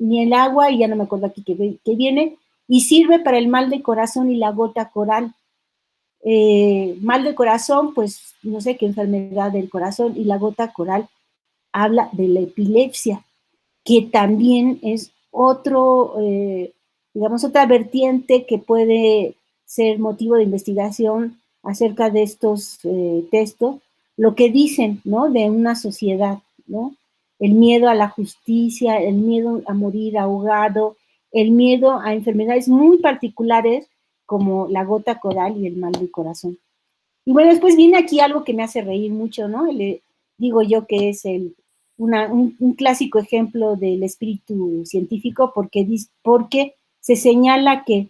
el agua, y ya no me acuerdo aquí que viene, y sirve para el mal de corazón y la gota coral. Mal de corazón, pues no sé qué enfermedad del corazón, y la gota coral habla de la epilepsia, que también es digamos, otra vertiente que puede ser motivo de investigación acerca de estos textos, lo que dicen, ¿no? De una sociedad, ¿no? El miedo a la justicia, el miedo a morir ahogado, el miedo a enfermedades muy particulares como la gota coral y el mal del corazón. Y bueno, después viene aquí algo que me hace reír mucho, ¿no? Digo yo que es un clásico ejemplo del espíritu científico, porque se señala que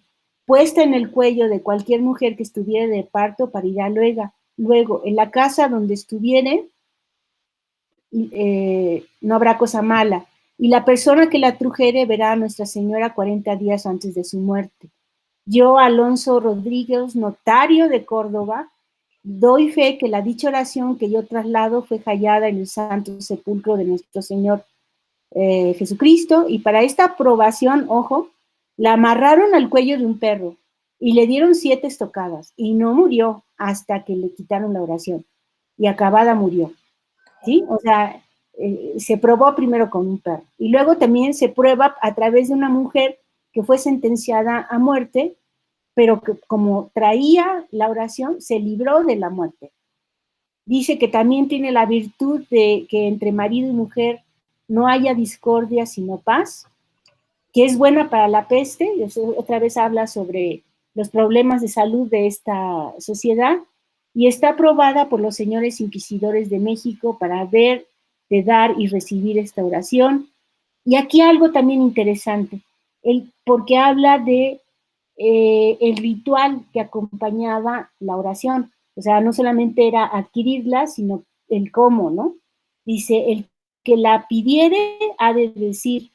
puesta en el cuello de cualquier mujer que estuviera de parto parirá luego en la casa donde estuviere, no habrá cosa mala, y la persona que la trujere verá a Nuestra Señora 40 días antes de su muerte. Yo, Alonso Rodríguez, notario de Córdoba, doy fe que la dicha oración que yo traslado fue hallada en el santo sepulcro de nuestro Señor Jesucristo, y para esta aprobación, ojo, la amarraron al cuello de un perro y le dieron 7 estocadas y no murió hasta que le quitaron la oración, y acabada murió, ¿sí? O sea, se probó primero con un perro y luego también se prueba a través de una mujer que fue sentenciada a muerte, pero que como traía la oración, se libró de la muerte. Dice que también tiene la virtud de que entre marido y mujer no haya discordia sino paz, que es buena para la peste. Otra vez habla sobre los problemas de salud de esta sociedad, y está aprobada por los señores inquisidores de México para ver, de dar y recibir esta oración. Y aquí algo también interesante, porque habla de el ritual que acompañaba la oración. O sea, no solamente era adquirirla, sino el cómo, ¿no? Dice, el que la pidiere ha de decir,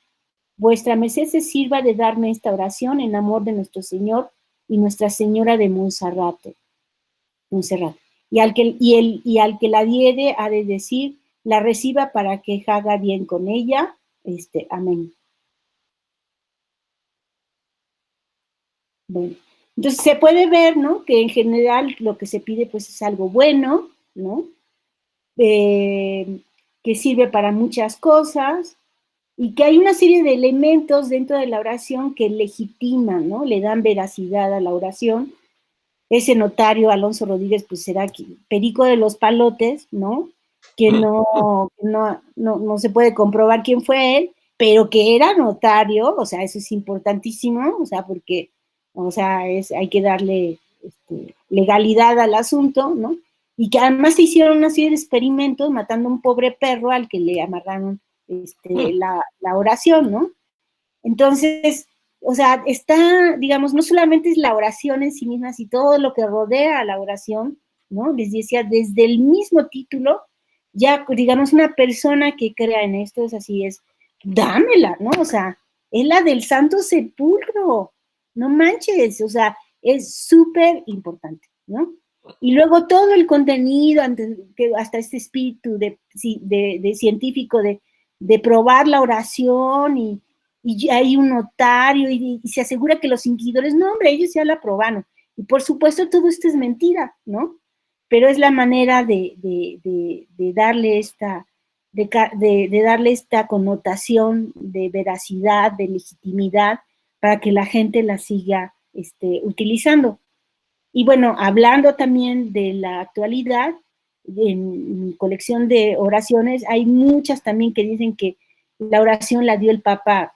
vuestra merced se sirva de darme esta oración en amor de nuestro Señor y Nuestra Señora de Montserrat. Y al que la diere ha de decir, la reciba para que haga bien con ella. Amén. Bueno, entonces se puede ver, ¿no? Que en general lo que se pide pues es algo bueno, ¿no? Que sirve para muchas cosas, y que hay una serie de elementos dentro de la oración que legitiman, ¿no? Le dan veracidad a la oración. Ese notario, Alonso Rodríguez, pues será perico de los palotes, ¿no? Que no se puede comprobar quién fue él, pero que era notario, o sea, eso es importantísimo, o sea, porque, o sea, hay que darle legalidad al asunto, ¿no? Y que además se hicieron una serie de experimentos matando a un pobre perro al que le amarraron la oración, ¿no? Entonces, o sea, está, digamos, no solamente es la oración en sí misma, sino todo lo que rodea a la oración, ¿no? Les decía, desde el mismo título, ya, digamos, una persona que crea en esto es así, es, dámela, ¿no? O sea, es la del Santo Sepulcro, no manches, o sea, es súper importante, ¿no? Y luego todo el contenido, hasta este espíritu de científico de probar la oración, y hay un notario, y se asegura que los inquisidores, no, hombre, ellos ya la aprobaron. Y por supuesto todo esto es mentira, ¿no? Pero es la manera de darle esta connotación de veracidad, de legitimidad, para que la gente la siga utilizando. Y bueno, hablando también de la actualidad, en mi colección de oraciones, hay muchas también que dicen que la oración la dio el Papa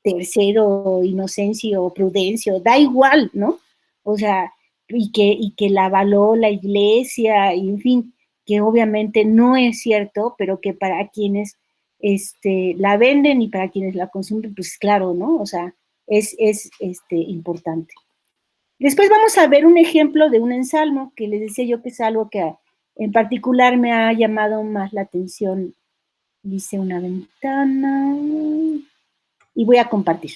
Tercero, Inocencio, Prudencio, da igual, ¿no? O sea, y que la avaló la Iglesia, y en fin, que obviamente no es cierto, pero que para quienes la venden y para quienes la consumen, pues claro, ¿no? O sea, es importante. Después vamos a ver un ejemplo de un ensalmo, que les decía yo que es algo que en particular me ha llamado más la atención. Dice una ventana y voy a compartir.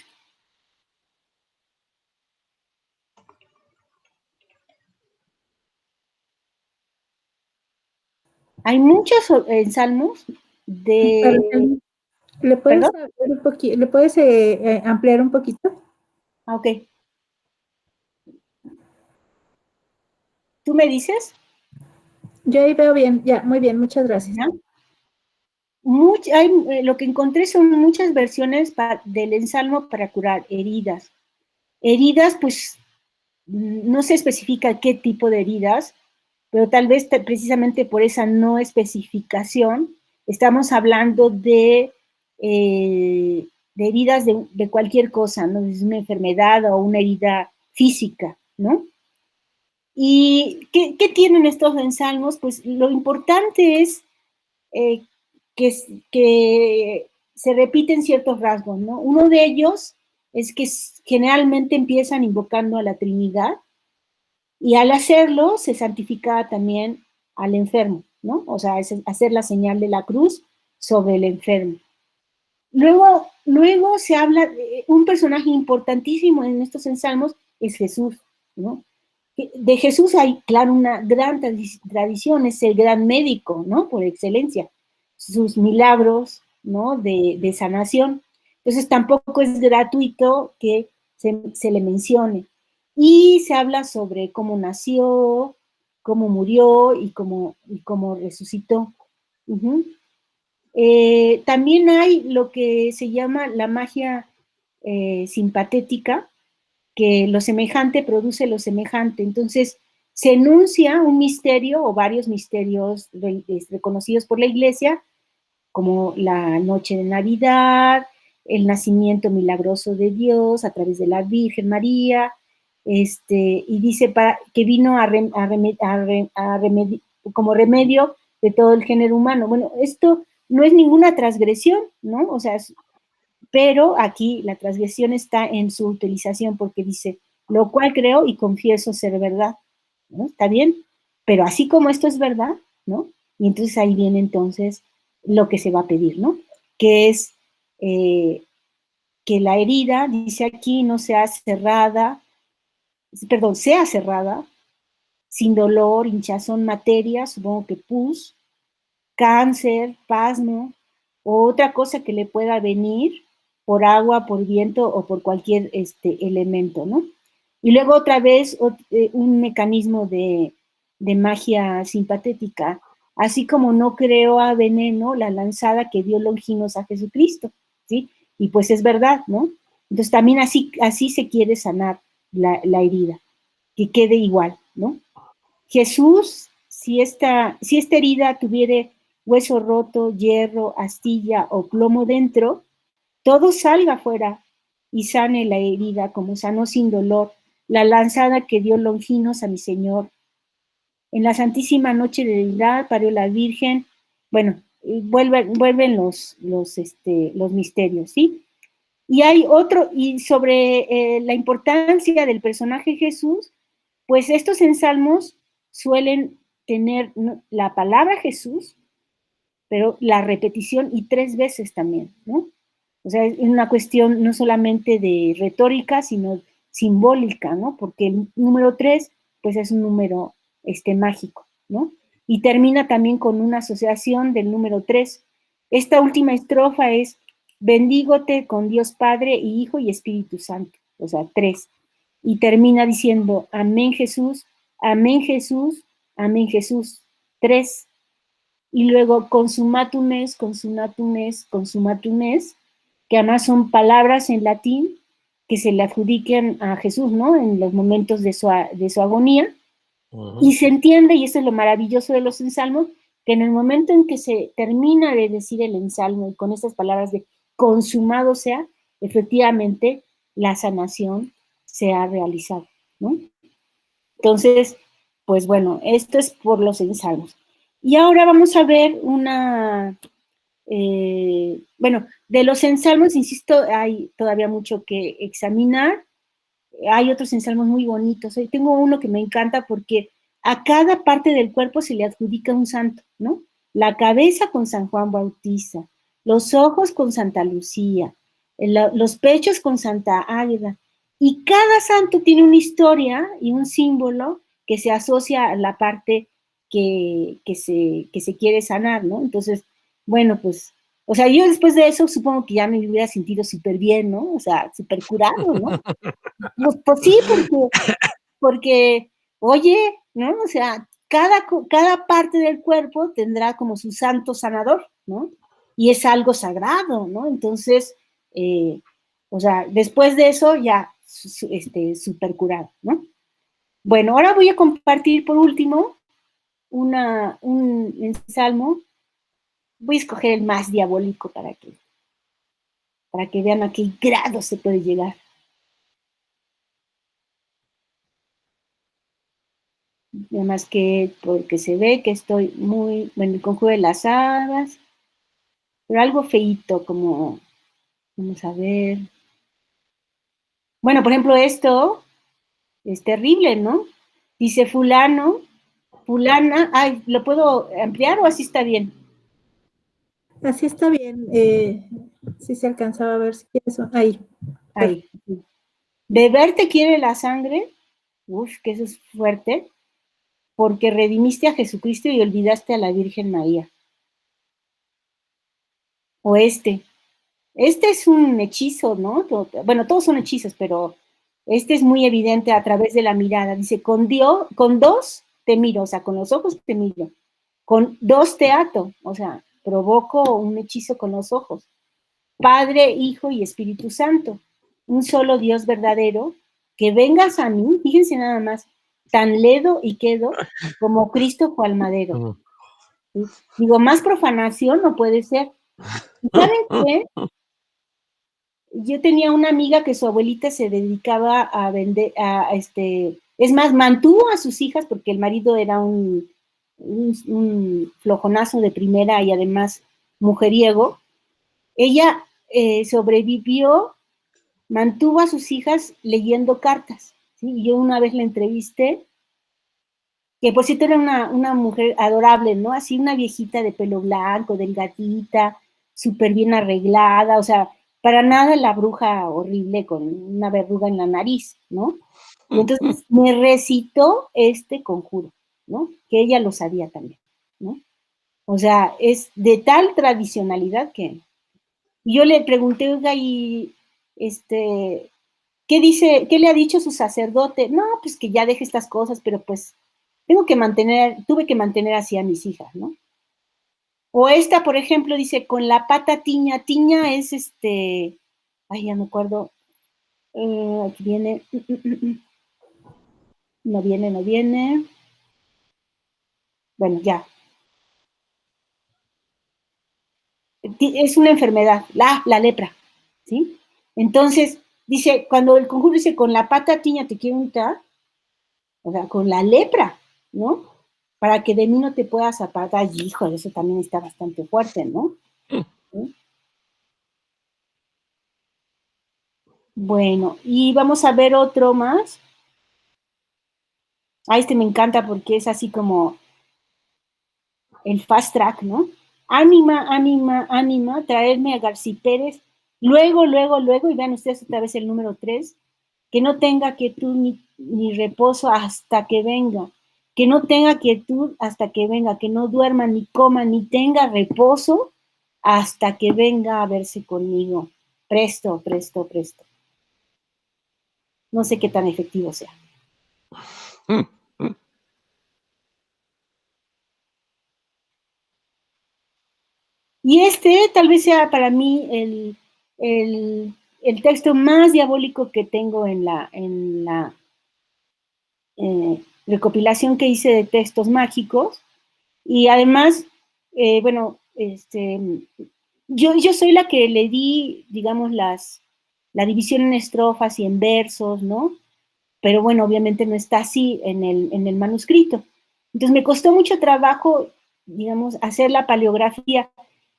Hay muchos ensalmos de... ¿Le puedes ampliar un poquito? Ok. ¿Tú me dices? Yo ahí veo bien, ya, muy bien, muchas gracias. Lo que encontré son muchas versiones del ensalmo para curar heridas. Heridas, pues, no se especifica qué tipo de heridas, pero tal vez precisamente por esa no especificación estamos hablando de heridas de cualquier cosa, ¿no? Es una enfermedad o una herida física, ¿no? ¿Y qué tienen estos ensalmos? Pues lo importante es que se repiten ciertos rasgos, ¿no? Uno de ellos es que generalmente empiezan invocando a la Trinidad, y al hacerlo se santifica también al enfermo, ¿no? O sea, es hacer la señal de la cruz sobre el enfermo. Luego se habla, un personaje importantísimo en estos ensalmos es Jesús, ¿no? De Jesús hay, claro, una gran tradición, es el gran médico, ¿no? Por excelencia. Sus milagros, ¿no? De sanación. Entonces tampoco es gratuito que se le mencione. Y se habla sobre cómo nació, cómo murió y cómo resucitó. También hay lo que se llama la magia simpatética, que lo semejante produce lo semejante. Entonces, se enuncia un misterio o varios misterios reconocidos por la Iglesia, como la noche de Navidad, el nacimiento milagroso de Dios a través de la Virgen María, y dice que vino como remedio de todo el género humano. Bueno, esto no es ninguna transgresión, ¿no? O sea, pero aquí la transgresión está en su utilización, porque dice, lo cual creo y confieso ser verdad, ¿no? Está bien, pero así como esto es verdad, ¿no? Y entonces ahí viene entonces lo que se va a pedir, ¿no? Que es que la herida, dice aquí, no sea cerrada, perdón, sea cerrada, sin dolor, hinchazón, materia, supongo que pus, cáncer, pasmo, o otra cosa que le pueda venir por agua, por viento o por cualquier elemento, ¿no? Y luego otra vez un mecanismo de magia simpatética, así como no creó a veneno la lanzada que dio Longinos a Jesucristo, ¿sí? Y pues es verdad, ¿no? Entonces también así se quiere sanar la herida, que quede igual, ¿no? Jesús, si esta herida tuviera hueso roto, hierro, astilla o plomo dentro, todo salga fuera y sane la herida como sanó sin dolor la lanzada que dio Longinos a mi Señor. En la santísima noche de Navidad parió la Virgen. Bueno, vuelven los misterios, ¿sí? Y hay otro, y sobre la importancia del personaje Jesús, pues estos ensalmos suelen tener la palabra Jesús, pero la repetición y 3 veces también, ¿no? O sea, es una cuestión no solamente de retórica, sino simbólica, ¿no? Porque el número 3, pues es un número mágico, ¿no? Y termina también con una asociación del número 3. Esta última estrofa es, bendígote con Dios Padre y Hijo y Espíritu Santo, o sea, 3. Y termina diciendo, amén Jesús, amén Jesús, amén Jesús, 3. Y luego consumatunes, consumatunes, consumatunes, que además son palabras en latín que se le adjudican a Jesús, ¿no? En los momentos de su agonía. Y se entiende, y eso es lo maravilloso de los ensalmos, que en el momento en que se termina de decir el ensalmo y con estas palabras de consumado sea, efectivamente la sanación se ha realizado, ¿no? Entonces, pues bueno, esto es por los ensalmos. Y ahora vamos a ver bueno, de los ensalmos, insisto, hay todavía mucho que examinar. Hay otros ensalmos muy bonitos. Hoy tengo uno que me encanta porque a cada parte del cuerpo se le adjudica un santo, ¿no? La cabeza con San Juan Bautista, los ojos con Santa Lucía, los pechos con Santa Águeda. Y cada santo tiene una historia y un símbolo que se asocia a la parte que se quiere sanar, ¿no? Entonces, bueno, pues, o sea, yo después de eso supongo que ya me hubiera sentido súper bien, ¿no? O sea, súper curado, ¿no? Pues sí, porque, oye, ¿no? O sea, cada parte del cuerpo tendrá como su santo sanador, ¿no? Y es algo sagrado, ¿no? Entonces, o sea, después de eso ya super curado, ¿no? Bueno, ahora voy a compartir por último un ensalmo. Voy a escoger el más diabólico para que vean a qué grado se puede llegar. Además que porque se ve que estoy muy, bueno, el conjuro de las hadas, pero algo feíto, como, vamos a ver, Bueno, por ejemplo, esto es terrible, ¿no? Dice fulano, fulana, ay, ¿lo puedo ampliar o así está bien? Así está bien. Sí se alcanzaba a ver si quieres. Ahí. Ay, beberte quiere la sangre, uf, que eso es fuerte, porque redimiste a Jesucristo y olvidaste a la Virgen María. O este es un hechizo, ¿no? Bueno, todos son hechizos, pero este es muy evidente a través de la mirada. Dice, con Dios, con dos te miro, o sea, con los ojos te miro. Con dos te ato, o sea, provoco un hechizo con los ojos. Padre, Hijo y Espíritu Santo, un solo Dios verdadero, que vengas a mí, fíjense nada más, tan ledo y quedo como Cristo fue al madero. ¿Sí? Digo, más profanación no puede ser. ¿Saben qué? Yo tenía una amiga que su abuelita se dedicaba a vender, es más, mantuvo a sus hijas porque el marido era un flojonazo de primera y además mujeriego. Ella sobrevivió, mantuvo a sus hijas leyendo cartas. ¿Sí? Y yo una vez la entrevisté, que por cierto era una mujer adorable, ¿no? Así una viejita de pelo blanco, delgadita, súper bien arreglada, o sea, para nada la bruja horrible con una verruga en la nariz, ¿no? Y entonces me recitó este conjuro, ¿no? Que ella lo sabía también, ¿no? O sea, es de tal tradicionalidad que... Y yo le pregunté, oiga, y ¿qué dice, qué le ha dicho su sacerdote? No, pues que ya deje estas cosas, pero pues tuve que mantener así a mis hijas, ¿no? O esta, por ejemplo, dice, con la pata tiña, tiña es ay, ya me acuerdo, aquí viene, no viene, no viene, bueno, ya, es una enfermedad, la lepra, ¿sí? Entonces, dice, cuando el conjuro dice, con la pata tiña te quiero untar, o sea, con la lepra, ¿no? Para que de mí no te puedas apartar, y hijo, eso también está bastante fuerte, ¿no? ¿Sí? Bueno, y vamos a ver otro más. Ah, este me encanta porque es así como el fast track, ¿no? Ánima, ánima, ánima, traerme a García Pérez. Luego, luego, luego, y vean ustedes otra vez el número 3, que no tenga quietud ni reposo hasta que venga. Que no tenga quietud hasta que venga, que no duerma, ni coma, ni tenga reposo hasta que venga a verse conmigo. Presto, presto, presto. No sé qué tan efectivo sea. Y tal vez sea para mí el texto más diabólico que tengo en la recopilación que hice de textos mágicos. Y además, bueno, yo soy la que le di, digamos, la división en estrofas y en versos, ¿no? Pero bueno, obviamente no está así en el manuscrito. Entonces me costó mucho trabajo, digamos, hacer la paleografía,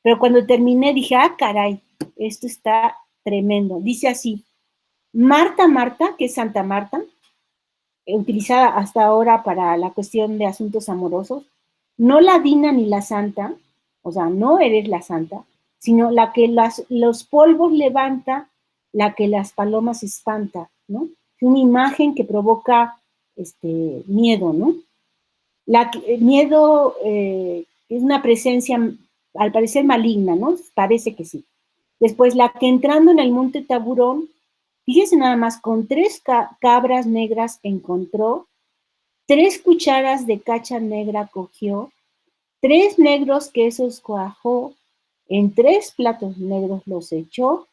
pero cuando terminé dije, ah, caray, esto está tremendo. Dice así, Marta, Marta, que es Santa Marta, utilizada hasta ahora para la cuestión de asuntos amorosos, no la Dina ni la Santa, o sea, no eres la Santa, sino la que los polvos levanta, la que las palomas espanta, ¿no? Es una imagen que provoca miedo, ¿no? Miedo es una presencia, al parecer maligna, ¿no? Parece que sí. Después, la que entrando en el monte Taburón, fíjese nada más, con 3 cabras negras encontró, 3 cucharas de cacha negra cogió, 3 negros quesos cuajó, en 3 platos negros los echó,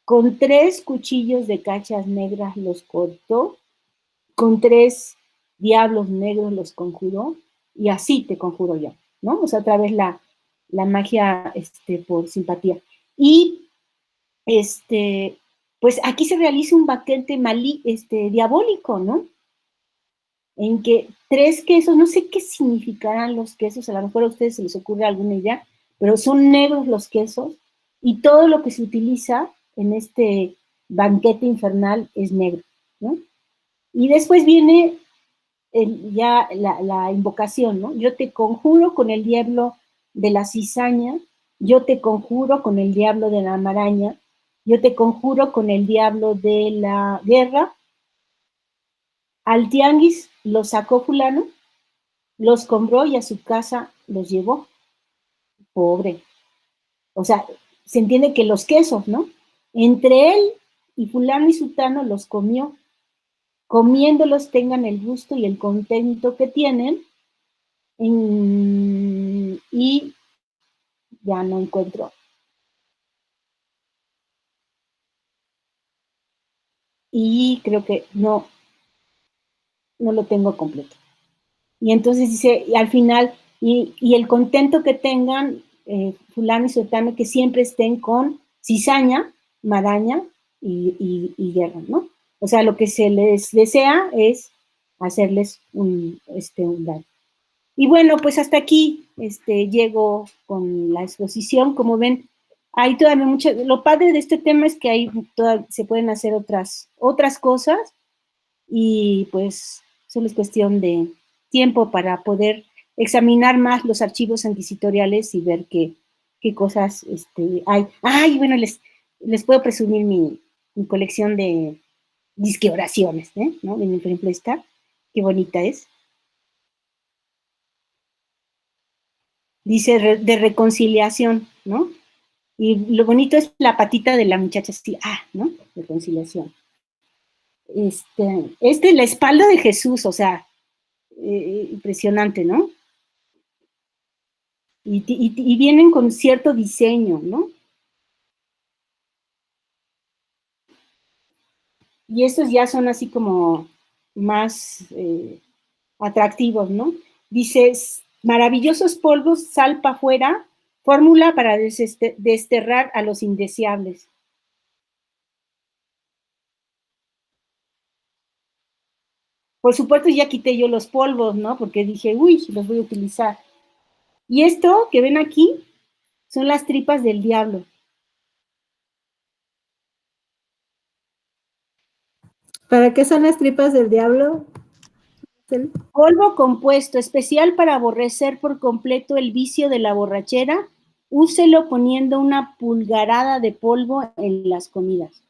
con 3 cuchillos de cachas negras los cortó, con 3 diablos negros los conjuró, y así te conjuro yo, ¿no? O sea, otra vez la magia por simpatía. Y pues aquí se realiza un banquete diabólico, ¿no? En que 3 quesos, no sé qué significarán los quesos, a lo mejor a ustedes se les ocurre alguna idea, pero son negros los quesos, y todo lo que se utiliza en banquete infernal es negro, ¿no? Y después viene ya la invocación, ¿no? Yo te conjuro con el diablo de la cizaña, yo te conjuro con el diablo de la maraña, yo te conjuro con el diablo de la guerra. Al tianguis los sacó fulano, los compró y a su casa los llevó. Pobre. O sea, se entiende que los quesos, ¿no? Entre él y fulano y sutano los comió. Comiéndolos tengan el gusto y el contento que tienen. Y ya no encuentro. Y creo que no lo tengo completo. Y entonces dice, y al final, y el contento que tengan fulano y sutano, que siempre estén con cizaña, maraña y guerra, ¿no? O sea, lo que se les desea es hacerles un daño. Y bueno, pues hasta aquí llego con la exposición. Como ven, hay todavía muchas. Lo padre de este tema es que hay se pueden hacer otras cosas y pues solo es cuestión de tiempo para poder examinar más los archivos inquisitoriales y ver qué cosas hay. Ay, bueno, les puedo presumir mi colección de disque oraciones, ¿no? Por ejemplo, esta, qué bonita es. Dice de reconciliación, ¿no? Y lo bonito es la patita de la muchacha así, ¿no? Reconciliación. La espalda de Jesús, o sea, impresionante, ¿no? Y vienen con cierto diseño, ¿no? Y estos ya son así como más atractivos, ¿no? Dices, maravillosos polvos, sal para afuera, fórmula para desterrar a los indeseables. Por supuesto ya quité yo los polvos, ¿no? Porque dije, uy, los voy a utilizar. Y esto que ven aquí son las tripas del diablo. ¿Para qué son las tripas del diablo? Polvo compuesto, especial para aborrecer por completo el vicio de la borrachera. Úselo poniendo una pulgarada de polvo en las comidas.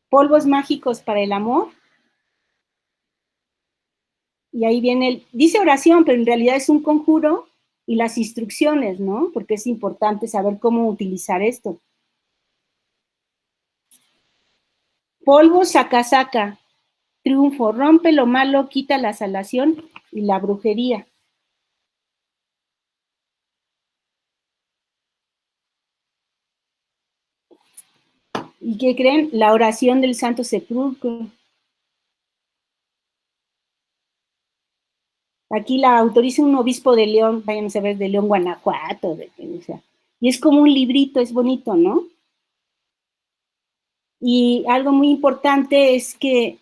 Polvos mágicos para el amor. Y ahí viene dice oración, pero en realidad es un conjuro y las instrucciones, ¿no? Porque es importante saber cómo utilizar esto. Polvo saca, triunfo, rompe lo malo, quita la salación y la brujería. ¿Y qué creen? La oración del Santo Sepulcro. Aquí la autoriza un obispo de León, vayan a saber, de León, Guanajuato, o sea, y es como un librito, es bonito, ¿no? Y algo muy importante es que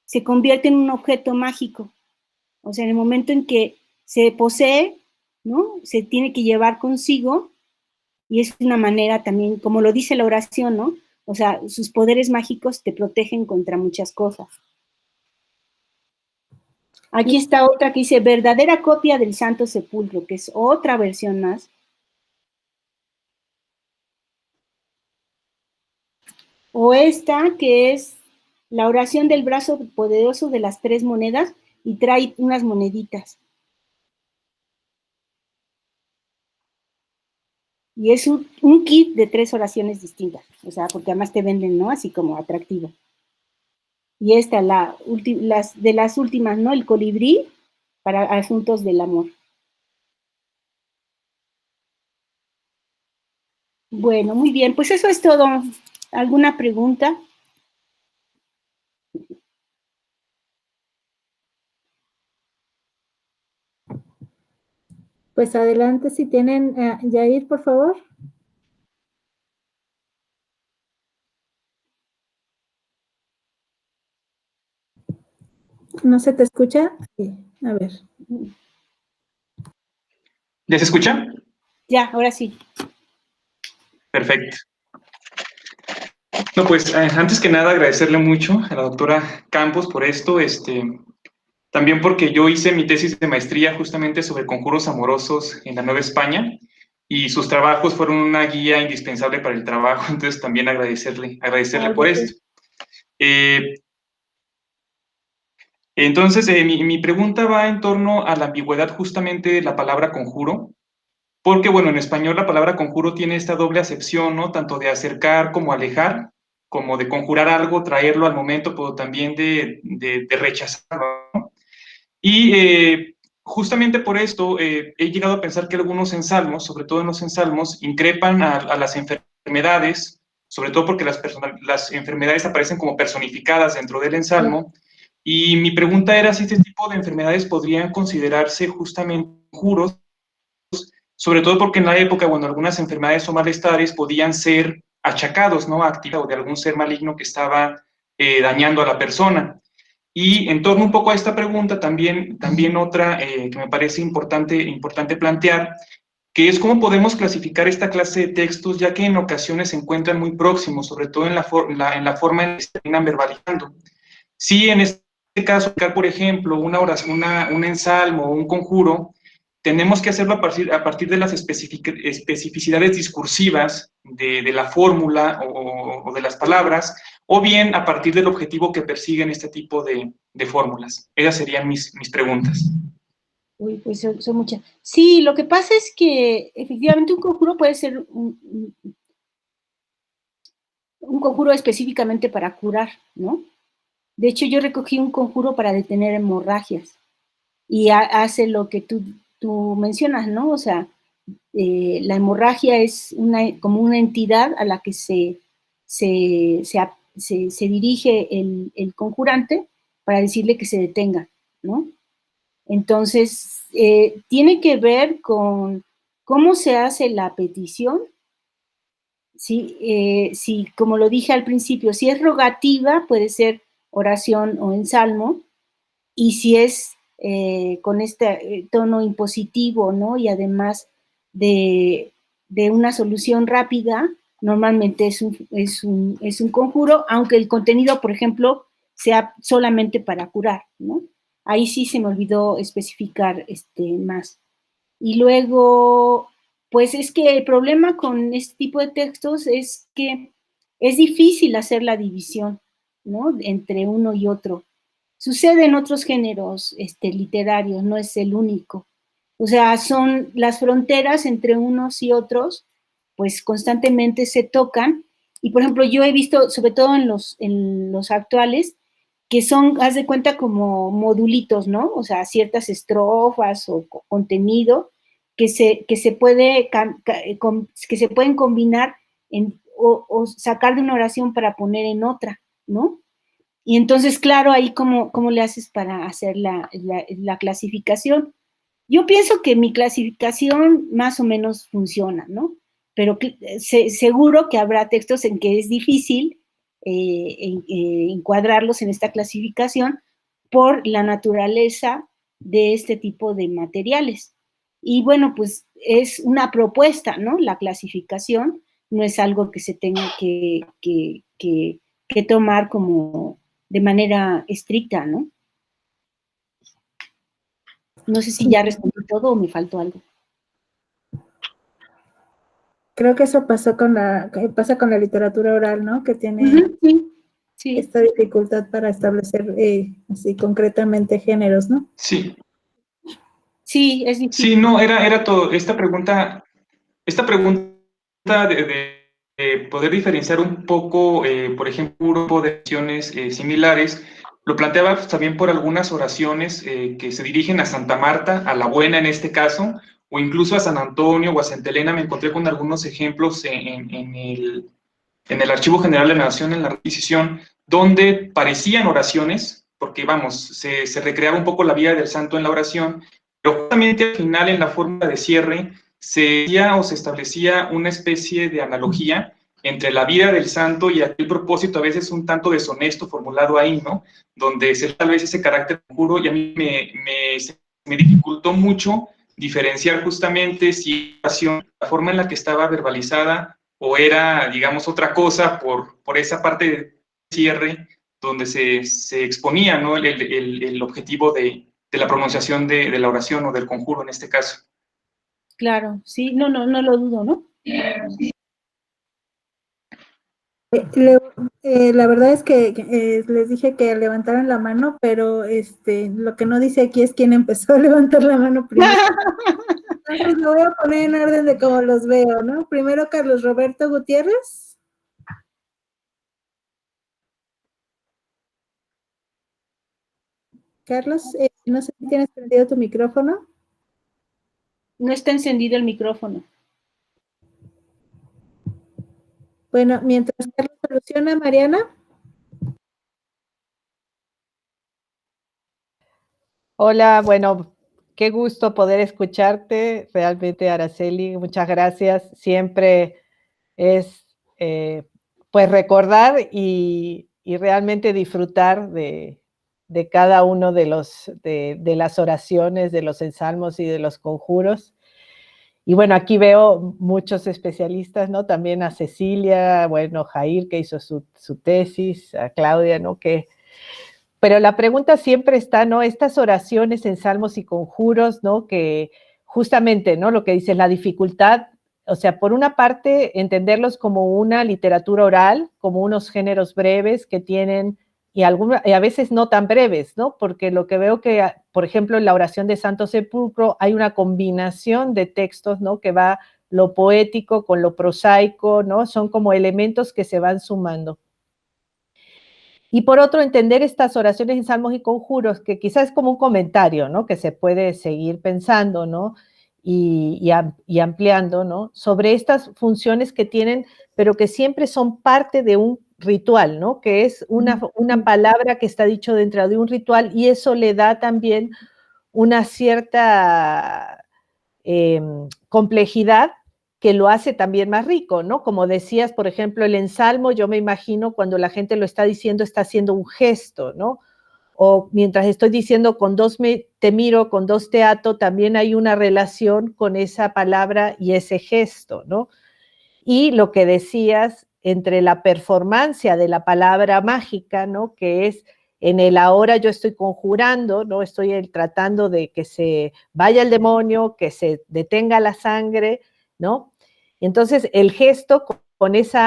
se convierte en un objeto mágico. O sea, en el momento en que se posee, ¿no? Se tiene que llevar consigo, y es una manera también, como lo dice la oración, ¿no? O sea, sus poderes mágicos te protegen contra muchas cosas. Aquí está otra que dice, verdadera copia del Santo Sepulcro, que es otra versión más. O esta, que es la oración del brazo poderoso de las 3 monedas, y trae unas moneditas. Y es un kit de 3 oraciones distintas, o sea, porque además te venden, ¿no? Así como atractivo. Y esta, de las últimas, ¿no? El colibrí para asuntos del amor. Bueno, muy bien, pues eso es todo. ¿Alguna pregunta? Pues adelante, si tienen, Yair, por favor. ¿No se te escucha? Sí, a ver. ¿Ya se escucha? Ya, ahora sí. Perfecto. No, pues antes que nada agradecerle mucho a la doctora Campos por esto, también porque yo hice mi tesis de maestría justamente sobre conjuros amorosos en la Nueva España y sus trabajos fueron una guía indispensable para el trabajo, entonces también agradecerle por esto. Entonces, mi pregunta va en torno a la ambigüedad justamente de la palabra conjuro, porque, bueno, en español la palabra conjuro tiene esta doble acepción, ¿no? Tanto de acercar como alejar, como de conjurar algo, traerlo al momento, pero también de rechazarlo, ¿no? Y justamente por esto he llegado a pensar que algunos ensalmos, sobre todo en los ensalmos, increpan a las enfermedades, sobre todo porque las enfermedades aparecen como personificadas dentro del ensalmo. Y mi pregunta era si este tipo de enfermedades podrían considerarse justamente conjuros, sobre todo porque en la época, bueno, algunas enfermedades o malestares podían ser achacados, ¿no?, a actividad de algún ser maligno que estaba dañando a la persona. Y en torno un poco a esta pregunta, también otra que me parece importante plantear, que es cómo podemos clasificar esta clase de textos, ya que en ocasiones se encuentran muy próximos, sobre todo en la forma en que se terminan verbalizando. Si en este caso, por ejemplo, una oración, un ensalmo o un conjuro, tenemos que hacerlo a partir de las especificidades discursivas de la fórmula o de las palabras, o bien a partir del objetivo que persiguen este tipo de fórmulas. Esas serían mis preguntas. Uy, pues son muchas. Sí, lo que pasa es que efectivamente un conjuro puede ser un conjuro específicamente para curar, ¿no? De hecho, yo recogí un conjuro para detener hemorragias y hace lo que tú mencionas, ¿no? O sea, la hemorragia es como una entidad a la que se dirige el conjurante para decirle que se detenga, ¿no? Entonces, tiene que ver con cómo se hace la petición. Si, como lo dije al principio, si es rogativa, puede ser oración o ensalmo, y si es con este tono impositivo, ¿no? Y además de una solución rápida, normalmente es un conjuro, aunque el contenido, por ejemplo, sea solamente para curar, ¿no? Ahí sí se me olvidó especificar más. Y luego, pues es que el problema con este tipo de textos es que es difícil hacer la división, ¿no?, entre uno y otro. Sucede en otros géneros literarios, no es el único. O sea, son las fronteras entre unos y otros, pues constantemente se tocan. Y por ejemplo, yo he visto, sobre todo en los actuales, que son, haz de cuenta, como modulitos, ¿no? O sea, ciertas estrofas o contenido que se pueden combinar o sacar de una oración para poner en otra, ¿no? Y entonces, claro, ahí cómo le haces para hacer la clasificación. Yo pienso que mi clasificación más o menos funciona, ¿no? Pero seguro que habrá textos en que es difícil encuadrarlos en esta clasificación por la naturaleza de este tipo de materiales. Y bueno, pues es una propuesta, ¿no? La clasificación no es algo que se tenga que tomar como de manera estricta, ¿no? No sé si ya respondí todo o me faltó algo. Creo que eso pasa con la literatura oral, ¿no? Que tiene sí. esta dificultad para establecer así concretamente géneros, ¿no? Sí. Sí, es difícil. Sí, no, era todo. Esta pregunta de poder diferenciar un poco, por ejemplo, un grupo de oraciones similares, lo planteaba también por algunas oraciones que se dirigen a Santa Marta, a la Buena en este caso, o incluso a San Antonio o a Santa Elena. Me encontré con algunos ejemplos en el Archivo General de la Nación, en la requisición, donde parecían oraciones, porque vamos, se recreaba un poco la vida del santo en la oración, pero justamente al final, en la forma de cierre, se establecía una especie de analogía entre la vida del santo y aquel propósito a veces un tanto deshonesto formulado ahí, ¿no? Donde se tal vez ese carácter puro, y a mí me dificultó mucho diferenciar justamente si la forma en la que estaba verbalizada o era, digamos, otra cosa por esa parte de cierre donde se exponía, ¿no? el objetivo de la pronunciación de la oración o del conjuro en este caso. Claro, sí, no lo dudo, ¿no? La verdad es que les dije que levantaran la mano, pero lo que no dice aquí es quién empezó a levantar la mano primero. Entonces lo voy a poner en orden de cómo los veo, ¿no? Primero Carlos Roberto Gutiérrez. Carlos, no sé si tienes prendido tu micrófono. No está encendido el micrófono. Bueno, mientras Carlos soluciona, Mariana. Hola, bueno, qué gusto poder escucharte, realmente, Araceli, muchas gracias. Siempre es, pues, recordar y realmente disfrutar de cada uno de las oraciones, de los ensalmos y de los conjuros. Y bueno, aquí veo muchos especialistas, ¿no? También a Cecilia, bueno, Jair, que hizo su tesis, a Claudia, ¿no? Pero la pregunta siempre está, ¿no? Estas oraciones en salmos y conjuros, ¿no? Que justamente, ¿no? Lo que dice la dificultad, o sea, por una parte, entenderlos como una literatura oral, como unos géneros breves que tienen, y a veces no tan breves, ¿no? Porque lo que veo que, por ejemplo, en la oración de Santo Sepulcro hay una combinación de textos, ¿no? Que va lo poético con lo prosaico, ¿no? Son como elementos que se van sumando. Y por otro, entender estas oraciones en salmos y conjuros, que quizás es como un comentario, ¿no? Que se puede seguir pensando, ¿no? Y ampliando, ¿no? Sobre estas funciones que tienen, pero que siempre son parte de un ritual, ¿no? Que es una palabra que está dicho dentro de un ritual, y eso le da también una cierta complejidad que lo hace también más rico, ¿no? Como decías, por ejemplo, el ensalmo, yo me imagino cuando la gente lo está diciendo, está haciendo un gesto, ¿no? O mientras estoy diciendo con dos te miro, con dos te ato, también hay una relación con esa palabra y ese gesto, ¿no? Y lo que decías entre la performancia de la palabra mágica, ¿no? Que es en el ahora yo estoy conjurando, ¿no? Estoy tratando de que se vaya el demonio, que se detenga la sangre, ¿no? Entonces el gesto con ese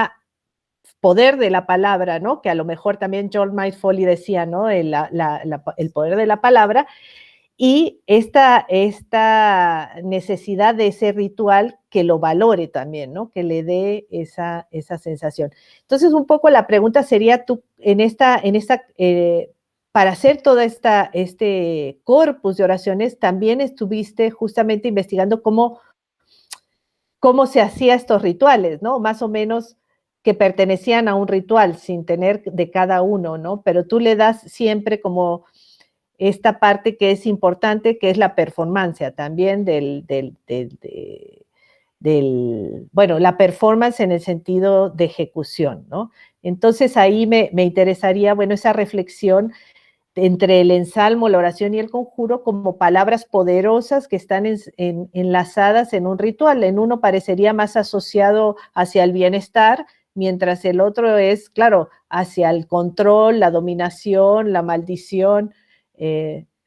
poder de la palabra, ¿no? Que a lo mejor también John Miles Foley decía, ¿no? El poder de la palabra, y esta necesidad de ese ritual que lo valore también, ¿no? Que le dé esa sensación. Entonces, un poco la pregunta sería, tú, para hacer toda este corpus de oraciones, también estuviste justamente investigando cómo se hacían estos rituales, ¿no? Más o menos que pertenecían a un ritual, sin tener de cada uno, ¿no? Pero tú le das siempre como esta parte que es importante, que es la performance también bueno, la performance en el sentido de ejecución, ¿no? Entonces ahí me interesaría, bueno, esa reflexión entre el ensalmo, la oración y el conjuro como palabras poderosas que están enlazadas en un ritual. En uno parecería más asociado hacia el bienestar, mientras el otro es, claro, hacia el control, la dominación, la maldición.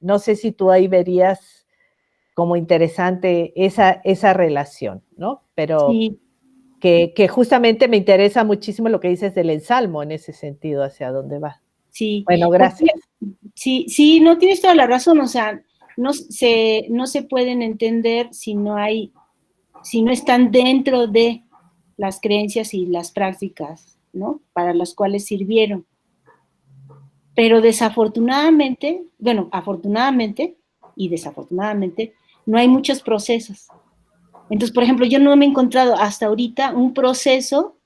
No sé si tú ahí verías como interesante esa relación, ¿no? Pero sí. que justamente me interesa muchísimo lo que dices del ensalmo en ese sentido, hacia dónde va. Sí. Bueno, gracias. Sí, no tienes toda la razón, o sea, no se pueden entender si no están dentro de las creencias y las prácticas, ¿no? Para las cuales sirvieron. Pero desafortunadamente, bueno, afortunadamente y desafortunadamente, no hay muchos procesos. Entonces, por ejemplo, yo no me he encontrado hasta ahorita un proceso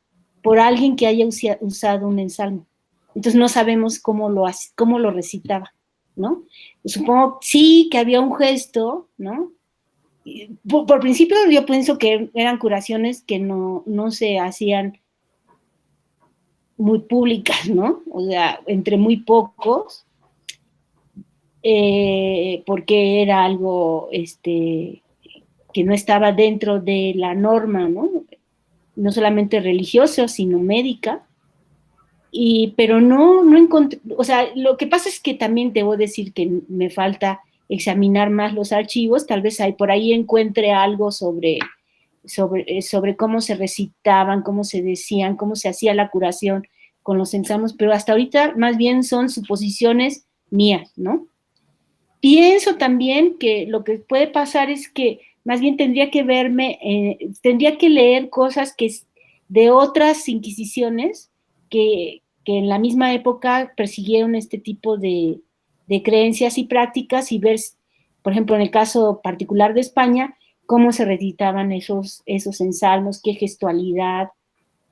por alguien que haya usado un ensalmo. Entonces no sabemos cómo lo recitaba, ¿no? Supongo sí que había un gesto, ¿no? Por principio yo pienso que eran curaciones que no se hacían muy públicas, ¿no? O sea, entre muy pocos, porque era algo que no estaba dentro de la norma, ¿no? no solamente religiosa, sino médica, pero no encontré, o sea, lo que pasa es que también debo decir que me falta examinar más los archivos, tal vez por ahí encuentre algo sobre cómo se recitaban, cómo se decían, cómo se hacía la curación con los ensalmos, pero hasta ahorita más bien son suposiciones mías, ¿no? Pienso también que lo que puede pasar es que más bien tendría que leer cosas de otras inquisiciones que en la misma época persiguieron este tipo de creencias y prácticas y ver, por ejemplo, en el caso particular de España, cómo se recitaban esos ensalmos, qué gestualidad,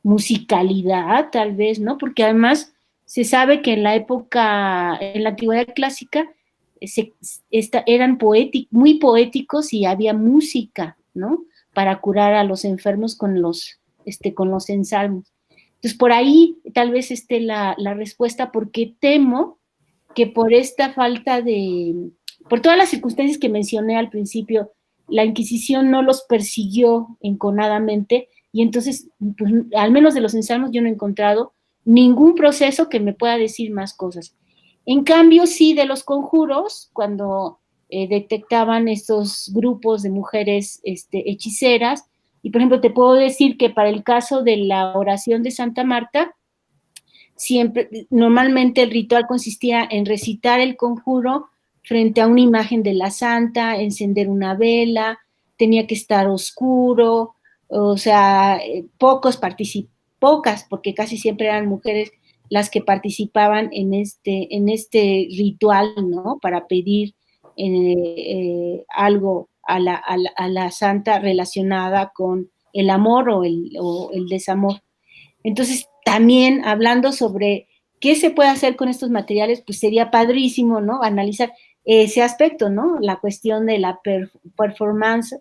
musicalidad tal vez, ¿no? Porque además se sabe que en la antigüedad clásica, eran muy poéticos y había música, ¿no? Para curar a los enfermos con los ensalmos. Entonces, por ahí tal vez esté la respuesta, porque temo que por esta por todas las circunstancias que mencioné al principio, la Inquisición no los persiguió enconadamente, y entonces, pues, al menos de los ensalmos yo no he encontrado ningún proceso que me pueda decir más cosas. En cambio, sí, de los conjuros, cuando detectaban estos grupos de mujeres hechiceras, y por ejemplo, te puedo decir que para el caso de la oración de Santa Marta, normalmente el ritual consistía en recitar el conjuro frente a una imagen de la santa, encender una vela, tenía que estar oscuro, o sea, pocas, porque casi siempre eran mujeres las que participaban en este ritual, ¿no? Para pedir algo a la santa relacionada con el amor o el desamor. Entonces, también hablando sobre qué se puede hacer con estos materiales, pues sería padrísimo, ¿no? Analizar ese aspecto, ¿no? La cuestión de la performance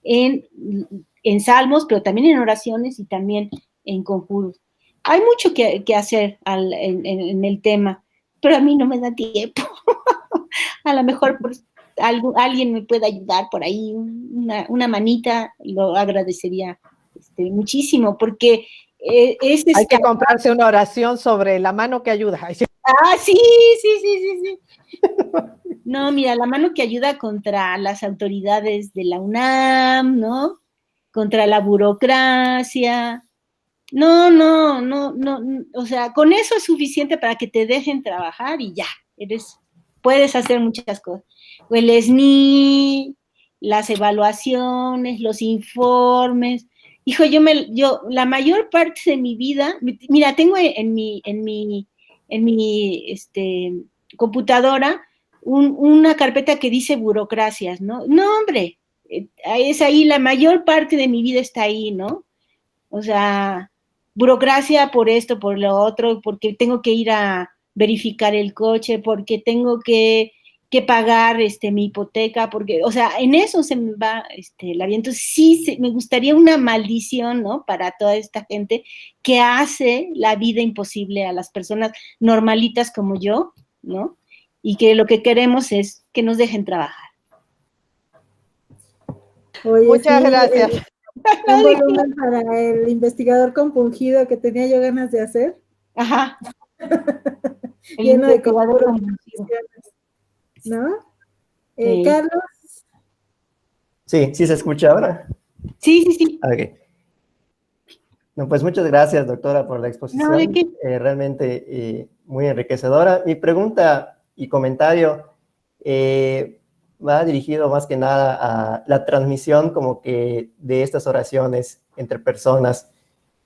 en salmos, pero también en oraciones y también en conjuros. Hay mucho que hacer en el tema, pero a mí no me da tiempo. A lo mejor alguien me puede ayudar por ahí, una manita, lo agradecería muchísimo, porque hay que comprarse una oración sobre la mano que ayuda. Ah, sí. No, mira, la mano que ayuda contra las autoridades de la UNAM, ¿no? Contra la burocracia. No, o sea, con eso es suficiente para que te dejen trabajar y ya, puedes hacer muchas cosas. O el SNI, las evaluaciones, los informes. Hijo, yo la mayor parte de mi vida, mira, tengo en mi computadora una carpeta que dice burocracias, ¿no? No, hombre, es ahí, la mayor parte de mi vida está ahí, ¿no? O sea, burocracia por esto, por lo otro, porque tengo que ir a verificar el coche, porque tengo que pagar mi hipoteca, porque, o sea, en eso se me va la vida. Entonces sí, me gustaría una maldición, ¿no? Para toda esta gente que hace la vida imposible a las personas normalitas como yo, ¿no? Y que lo que queremos es que nos dejen trabajar. Oye, muchas gracias. Un volumen para el investigador compungido que tenía yo ganas de hacer. Ajá. Lleno de ¿no? Carlos. Sí, ¿sí se escucha ahora? Sí. Okay. No, pues muchas gracias, doctora, por la exposición. No, ¿de qué? Realmente muy enriquecedora. Mi pregunta y comentario va dirigido más que nada a la transmisión como que de estas oraciones entre personas.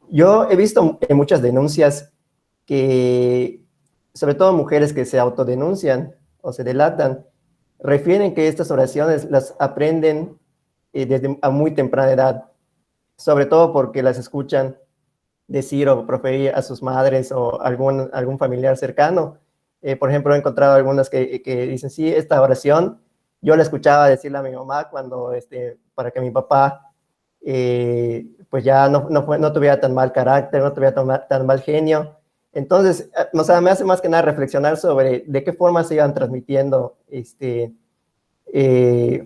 Yo he visto en muchas denuncias que, sobre todo mujeres que se autodenuncian o se delatan, refieren que estas oraciones las aprenden desde a muy temprana edad, sobre todo porque las escuchan decir o proferir a sus madres o algún familiar cercano. Por ejemplo, he encontrado algunas que dicen, sí, esta oración yo la escuchaba decirle a mi mamá cuando, para que mi papá pues ya no tuviera tan mal carácter, no tuviera tan mal genio. Entonces, o sea, me hace más que nada reflexionar sobre de qué forma se iban transmitiendo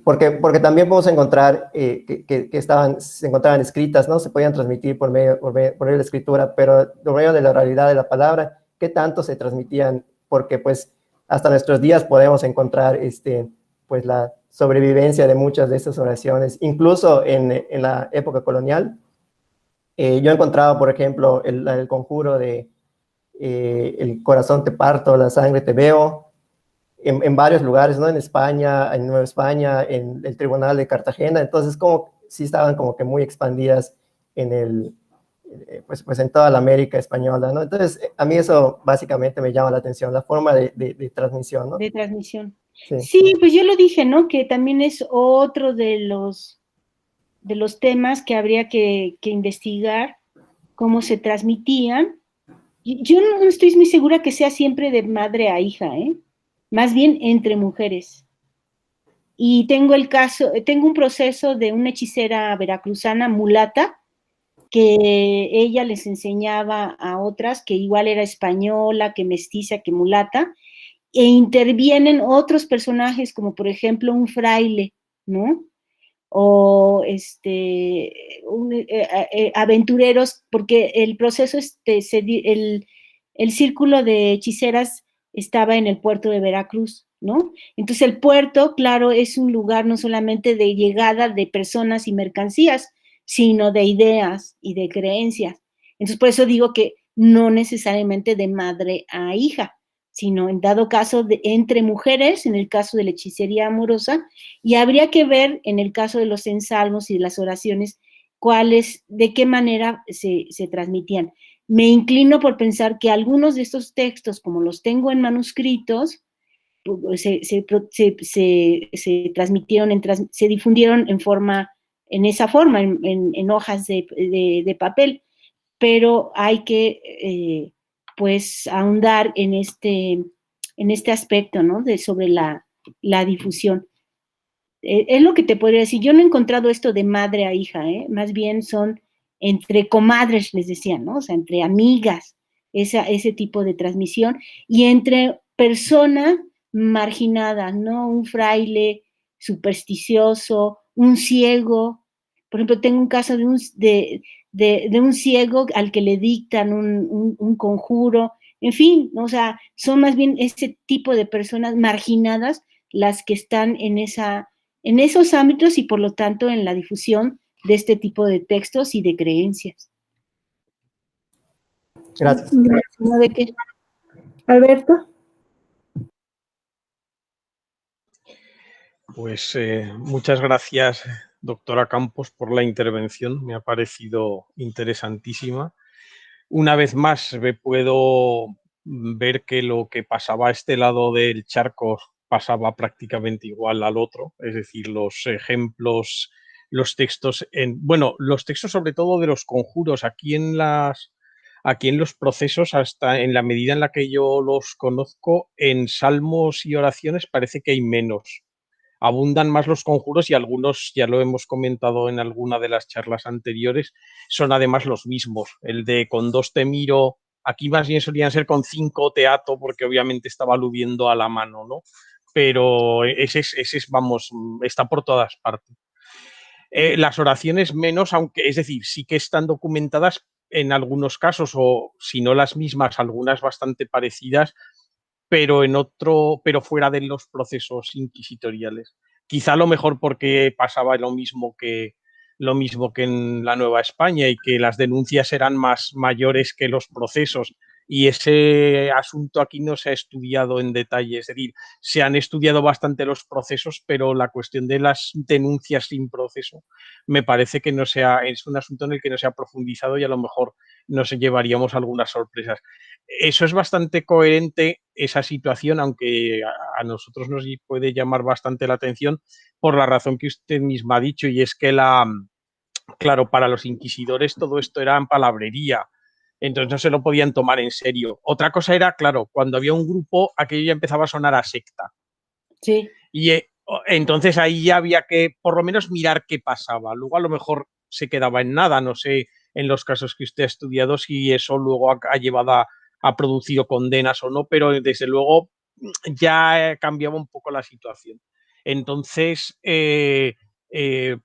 Porque también podemos encontrar que se encontraban escritas, ¿no? Se podían transmitir por medio de la escritura, pero por medio de la oralidad de la palabra, ¿qué tanto se transmitían? Porque pues hasta nuestros días podemos encontrar pues la sobrevivencia de muchas de estas oraciones, incluso en la época colonial. Yo he encontrado, por ejemplo, el conjuro de el corazón te parto, la sangre te veo, en varios lugares, ¿no? En España, en Nueva España, en el Tribunal de Cartagena. Entonces, como sí estaban como que muy expandidas en pues en toda la América española, ¿no? Entonces, a mí eso básicamente me llama la atención, la forma de transmisión, ¿no? De transmisión. Sí. Sí, pues yo lo dije, ¿no? Que también es otro de los temas que habría que investigar, cómo se transmitían. Yo no estoy muy segura que sea siempre de madre a hija, ¿eh? Más bien entre mujeres. Y tengo un proceso de una hechicera veracruzana, mulata, que ella les enseñaba a otras, que igual era española, que mestiza, que mulata, e intervienen otros personajes, como por ejemplo un fraile, ¿no? O aventureros, porque el proceso, el círculo de hechiceras estaba en el puerto de Veracruz, ¿no? Entonces el puerto, claro, es un lugar no solamente de llegada de personas y mercancías, sino de ideas y de creencias. Entonces por eso digo que no necesariamente de madre a hija, sino en dado caso entre mujeres, en el caso de la hechicería amorosa, y habría que ver en el caso de los ensalmos y de las oraciones, de qué manera se transmitían. Me inclino por pensar que algunos de estos textos, como los tengo en manuscritos, se transmitieron, se difundieron en esa forma, en hojas de papel, pero hay que pues ahondar en este aspecto, ¿no? Sobre la difusión. Es lo que te podría decir. Yo no he encontrado esto de madre a hija, más bien son entre comadres, les decían, ¿no? O sea, entre amigas, ese tipo de transmisión, y entre personas marginadas, ¿no? Un fraile supersticioso, un ciego. Por ejemplo, tengo un caso de un ciego al que le dictan un conjuro. En fin, o sea, son más bien ese tipo de personas marginadas las que están en esos ámbitos y por lo tanto en la difusión de este tipo de textos y de creencias. Gracias. ¿No de qué? Alberto. Pues muchas gracias, doctora Campos, por la intervención. Me ha parecido interesantísima. Una vez más puedo ver que lo que pasaba a este lado del charco pasaba prácticamente igual al otro, es decir, los ejemplos, los textos, los textos sobre todo de los conjuros, aquí en los procesos, hasta en la medida en la que yo los conozco, en salmos y oraciones parece que hay menos. Abundan más los conjuros y algunos, ya lo hemos comentado en alguna de las charlas anteriores, son además los mismos. El de con 2 te miro, aquí más bien solían ser con 5 te ato, porque obviamente estaba aludiendo a la mano, ¿no? Pero ese vamos, está por todas partes. Las oraciones menos, aunque, es decir, sí que están documentadas en algunos casos, o si no las mismas, algunas bastante parecidas, pero fuera de los procesos inquisitoriales. Quizá a lo mejor porque pasaba lo mismo que en la Nueva España y que las denuncias eran más mayores que los procesos, y ese asunto aquí no se ha estudiado en detalle. Es decir, se han estudiado bastante los procesos, pero la cuestión de las denuncias sin proceso me parece que es un asunto en el que no se ha profundizado y a lo mejor nos llevaríamos algunas sorpresas. Eso es bastante coherente, esa situación, aunque a nosotros nos puede llamar bastante la atención por la razón que usted misma ha dicho, y es que claro, para los inquisidores todo esto era en palabrería, entonces no se lo podían tomar en serio. Otra cosa era, claro, cuando había un grupo, aquello ya empezaba a sonar a secta. Sí. Y entonces ahí ya había que por lo menos mirar qué pasaba. Luego a lo mejor se quedaba en nada, no sé, en los casos que usted ha estudiado, si eso luego ha llevado ha producido condenas o no, pero desde luego ya cambiaba un poco la situación. Entonces,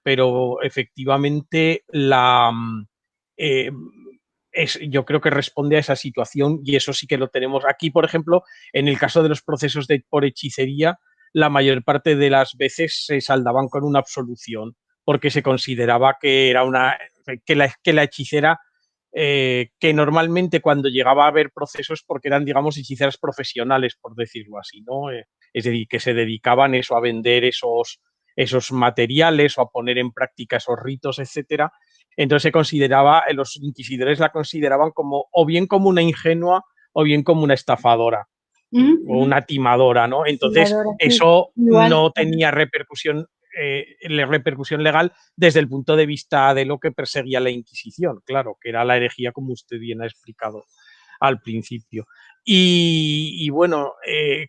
pero efectivamente yo creo que responde a esa situación y eso sí que lo tenemos. Aquí, por ejemplo, en el caso de los procesos por hechicería, la mayor parte de las veces se saldaban con una absolución porque se consideraba que era que la hechicera, que normalmente cuando llegaba a haber procesos porque eran, digamos, hechiceras profesionales, por decirlo así, ¿no? Es decir, que se dedicaban eso a vender esos materiales o a poner en práctica esos ritos, etcétera. Entonces se consideraba, los inquisidores la consideraban como o bien como una ingenua o bien como una estafadora o una timadora, ¿no? Entonces eso no tenía repercusión legal desde el punto de vista de lo que perseguía la Inquisición, claro, que era la herejía, como usted bien ha explicado al principio. Y bueno,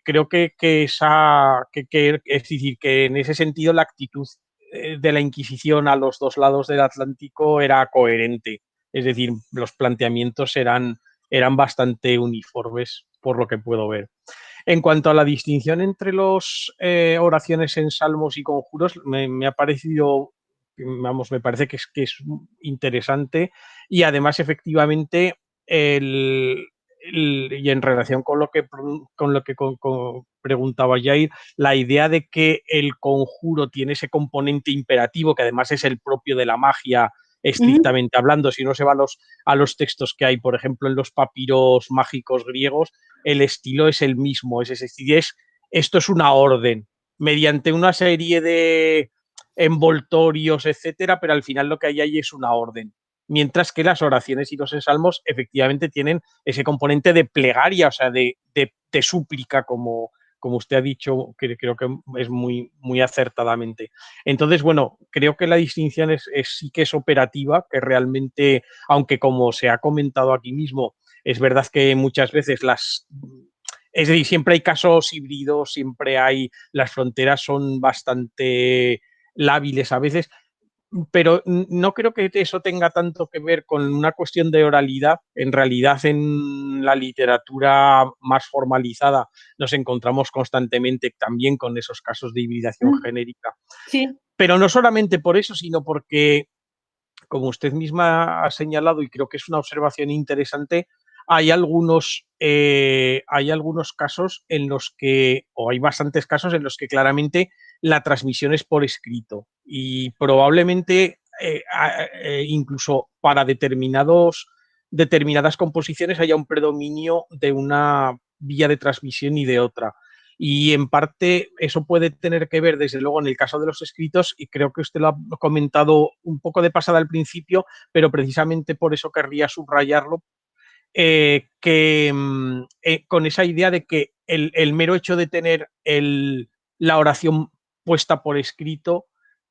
creo que es decir, que en ese sentido la actitud de la Inquisición a los dos lados del Atlántico era coherente, es decir, los planteamientos eran bastante uniformes por lo que puedo ver. En cuanto a la distinción entre las oraciones en salmos y conjuros, me ha parecido, vamos, me parece que es interesante y además efectivamente y en relación con lo que preguntaba Jair, la idea de que el conjuro tiene ese componente imperativo que además es el propio de la magia estrictamente hablando, si uno se va a los textos que hay, por ejemplo, en los papiros mágicos griegos, el estilo es el mismo, esto es una orden, mediante una serie de envoltorios, etcétera, pero al final lo que hay ahí es una orden. Mientras que las oraciones y los ensalmos efectivamente tienen ese componente de plegaria, o sea, de súplica, como usted ha dicho, que creo que es muy, muy acertadamente. Entonces, bueno, creo que la distinción sí que es operativa, que realmente, aunque como se ha comentado aquí mismo, es verdad que muchas veces es decir, siempre hay casos híbridos, las fronteras son bastante lábiles a veces, pero no creo que eso tenga tanto que ver con una cuestión de oralidad. En realidad, en la literatura más formalizada nos encontramos constantemente también con esos casos de hibridación genérica. Sí. Pero no solamente por eso, sino porque, como usted misma ha señalado, y creo que es una observación interesante, hay algunos casos en los que, o hay bastantes casos en los que claramente la transmisión es por escrito y probablemente incluso para determinadas composiciones haya un predominio de una vía de transmisión y de otra. Y en parte eso puede tener que ver, desde luego, en el caso de los escritos, y creo que usted lo ha comentado un poco de pasada al principio, pero precisamente por eso querría subrayarlo, con esa idea de que el mero hecho de tener la oración puesta por escrito,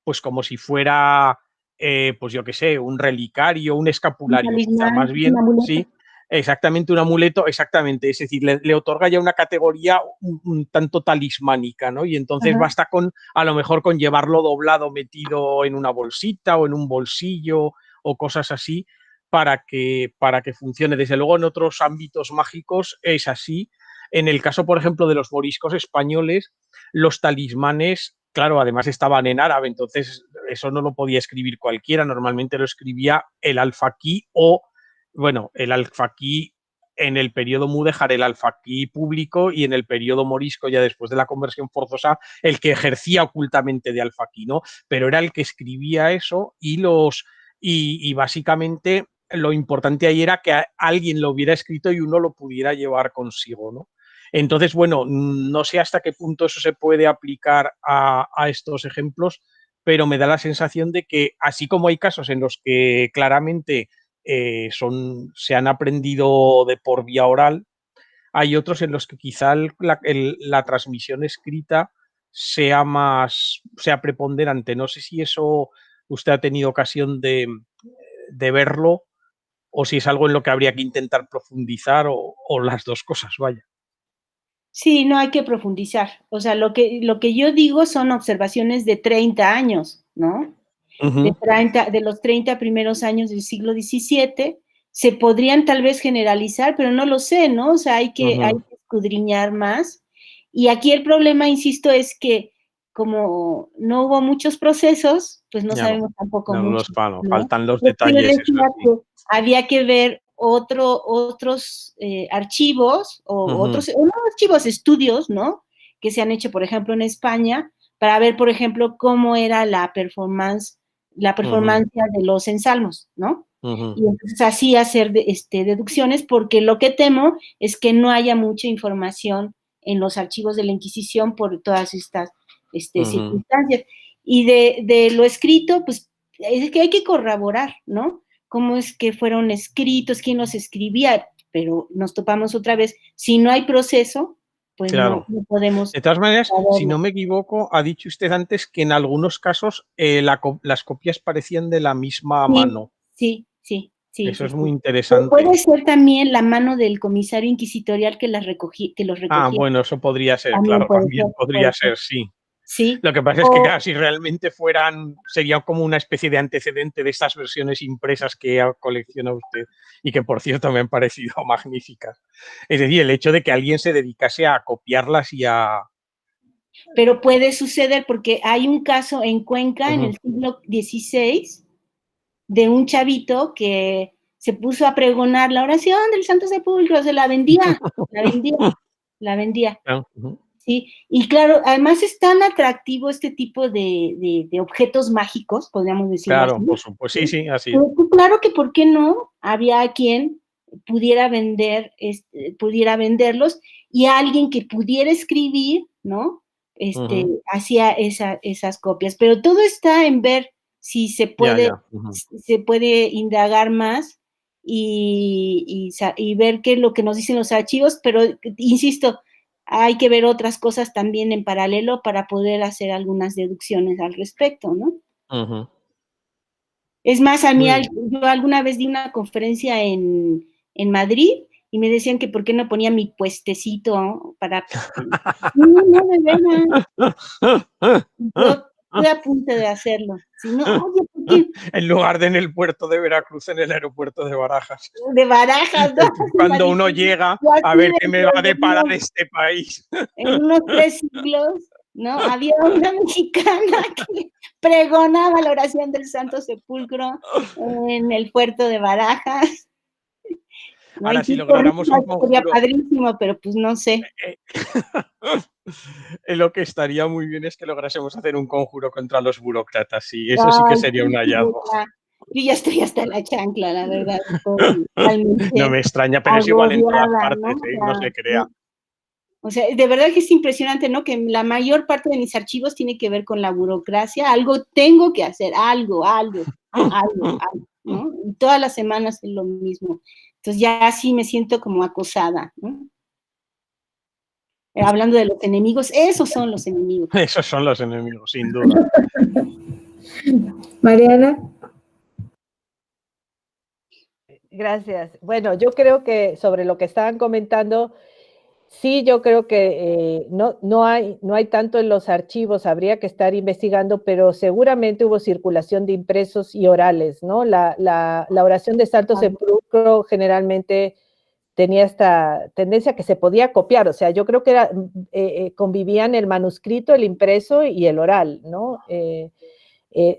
pues como si fuera, pues yo qué sé, un relicario, un escapulario, quizá más bien, sí, exactamente, un amuleto, exactamente, es decir, le otorga ya una categoría un tanto talismánica, ¿no? Y entonces basta a lo mejor con llevarlo doblado, metido en una bolsita o en un bolsillo o cosas así, para que funcione. Desde luego, en otros ámbitos mágicos es así. En el caso, por ejemplo, de los moriscos españoles, los talismanes, claro, además estaban en árabe, entonces eso no lo podía escribir cualquiera, normalmente lo escribía el alfaquí o, bueno, el alfaquí en el periodo mudéjar, el alfaquí público, y en el periodo morisco, ya después de la conversión forzosa, el que ejercía ocultamente de alfaquí, ¿no? Pero era el que escribía eso y básicamente lo importante ahí era que alguien lo hubiera escrito y uno lo pudiera llevar consigo, ¿no? Entonces, bueno, no sé hasta qué punto eso se puede aplicar a estos ejemplos, pero me da la sensación de que así como hay casos en los que claramente se han aprendido de por vía oral, hay otros en los que quizá la transmisión escrita sea preponderante. No sé si eso usted ha tenido ocasión de verlo o si es algo en lo que habría que intentar profundizar o las dos cosas, vaya. Sí, no hay que profundizar. O sea, lo que yo digo son observaciones de 30 años, ¿no? De los 30 primeros años del siglo XVII, se podrían tal vez generalizar, pero no lo sé, ¿no? O sea, hay que escudriñar más. Y aquí el problema, insisto, es que como no hubo muchos procesos, pues no Ya sabemos tampoco no, mucho, no, ¿no? faltan los Pero yo detalles, decía eso sí. que había que ver otros archivos o otros, no archivos, estudios, ¿no? Que se han hecho, por ejemplo, en España, para ver, por ejemplo, cómo era la performance de los ensalmos, ¿no? Y entonces así hacer deducciones, porque lo que temo es que no haya mucha información en los archivos de la Inquisición por todas estas circunstancias. Y de lo escrito, pues es que hay que corroborar, ¿no? Cómo es que fueron escritos, quién los escribía, pero nos topamos otra vez, si no hay proceso, pues claro. no podemos. De todas maneras, saberlo. si no me equivoco, ha dicho usted antes que en algunos casos las copias parecían de la misma mano. Sí. Eso Sí, es muy sí. interesante. Puede ser también la mano del comisario inquisitorial que los recogía. Ah, bueno, eso podría ser, También claro, también podría ser, sí. Sí. Lo que pasa es que, claro, si realmente sería como una especie de antecedente de estas versiones impresas que colecciona usted y que, por cierto, me han parecido magníficas. Es decir, el hecho de que alguien se dedicase a copiarlas y a... Pero puede suceder porque hay un caso en Cuenca en el siglo XVI de un chavito que se puso a pregonar la oración del Santo Sepulcro, se la vendía. Sí, y claro, además es tan atractivo este tipo de objetos mágicos, podríamos decirlo así. Claro, por supuesto, sí, así. Claro que, ¿por qué no? Había quien pudiera venderlos y alguien que pudiera escribir, ¿no? Hacía esas copias, pero todo está en ver si se puede, se puede indagar más y ver qué es lo que nos dicen los archivos, pero insisto, hay que ver otras cosas también en paralelo para poder hacer algunas deducciones al respecto, ¿no? Es más, a mí, yo alguna vez di una conferencia en Madrid y me decían que por qué no ponía mi puestecito para... No, de veras. Yo estoy a punto de hacerlo. Si no, oye, ¿por qué? En lugar de en el puerto de Veracruz, en el aeropuerto de Barajas. De Barajas, ¿no? Cuando uno llega a ver qué me va a deparar este país. En unos 3 siglos, ¿no? Había una mexicana que pregonaba la oración del Santo Sepulcro en el puerto de Barajas. ¿No? Ahora, si lográramos un conjuro... Sería padrísimo, pero pues no sé. Lo que estaría muy bien es que lográsemos hacer un conjuro contra los burócratas, sí, eso sí que sería un hallazgo. Yo ya estoy hasta la chancla, la verdad. No me extraña, pero es igual en todas partes, no se crea. O sea, de verdad que es impresionante, ¿no? Que la mayor parte de mis archivos tiene que ver con la burocracia. Algo tengo que hacer, algo, ¿no? Y todas las semanas es lo mismo. Entonces ya sí me siento como acosada, ¿no? Hablando de los enemigos, esos son los enemigos. Esos son los enemigos, sin duda. Mariana. Gracias. Bueno, yo creo que sobre lo que estaban comentando, sí, yo creo que no hay tanto en los archivos, habría que estar investigando, pero seguramente hubo circulación de impresos y orales, ¿no? La oración de Santo Sepulcro generalmente tenía esta tendencia que se podía copiar, o sea, yo creo que convivían el manuscrito, el impreso y el oral, ¿no?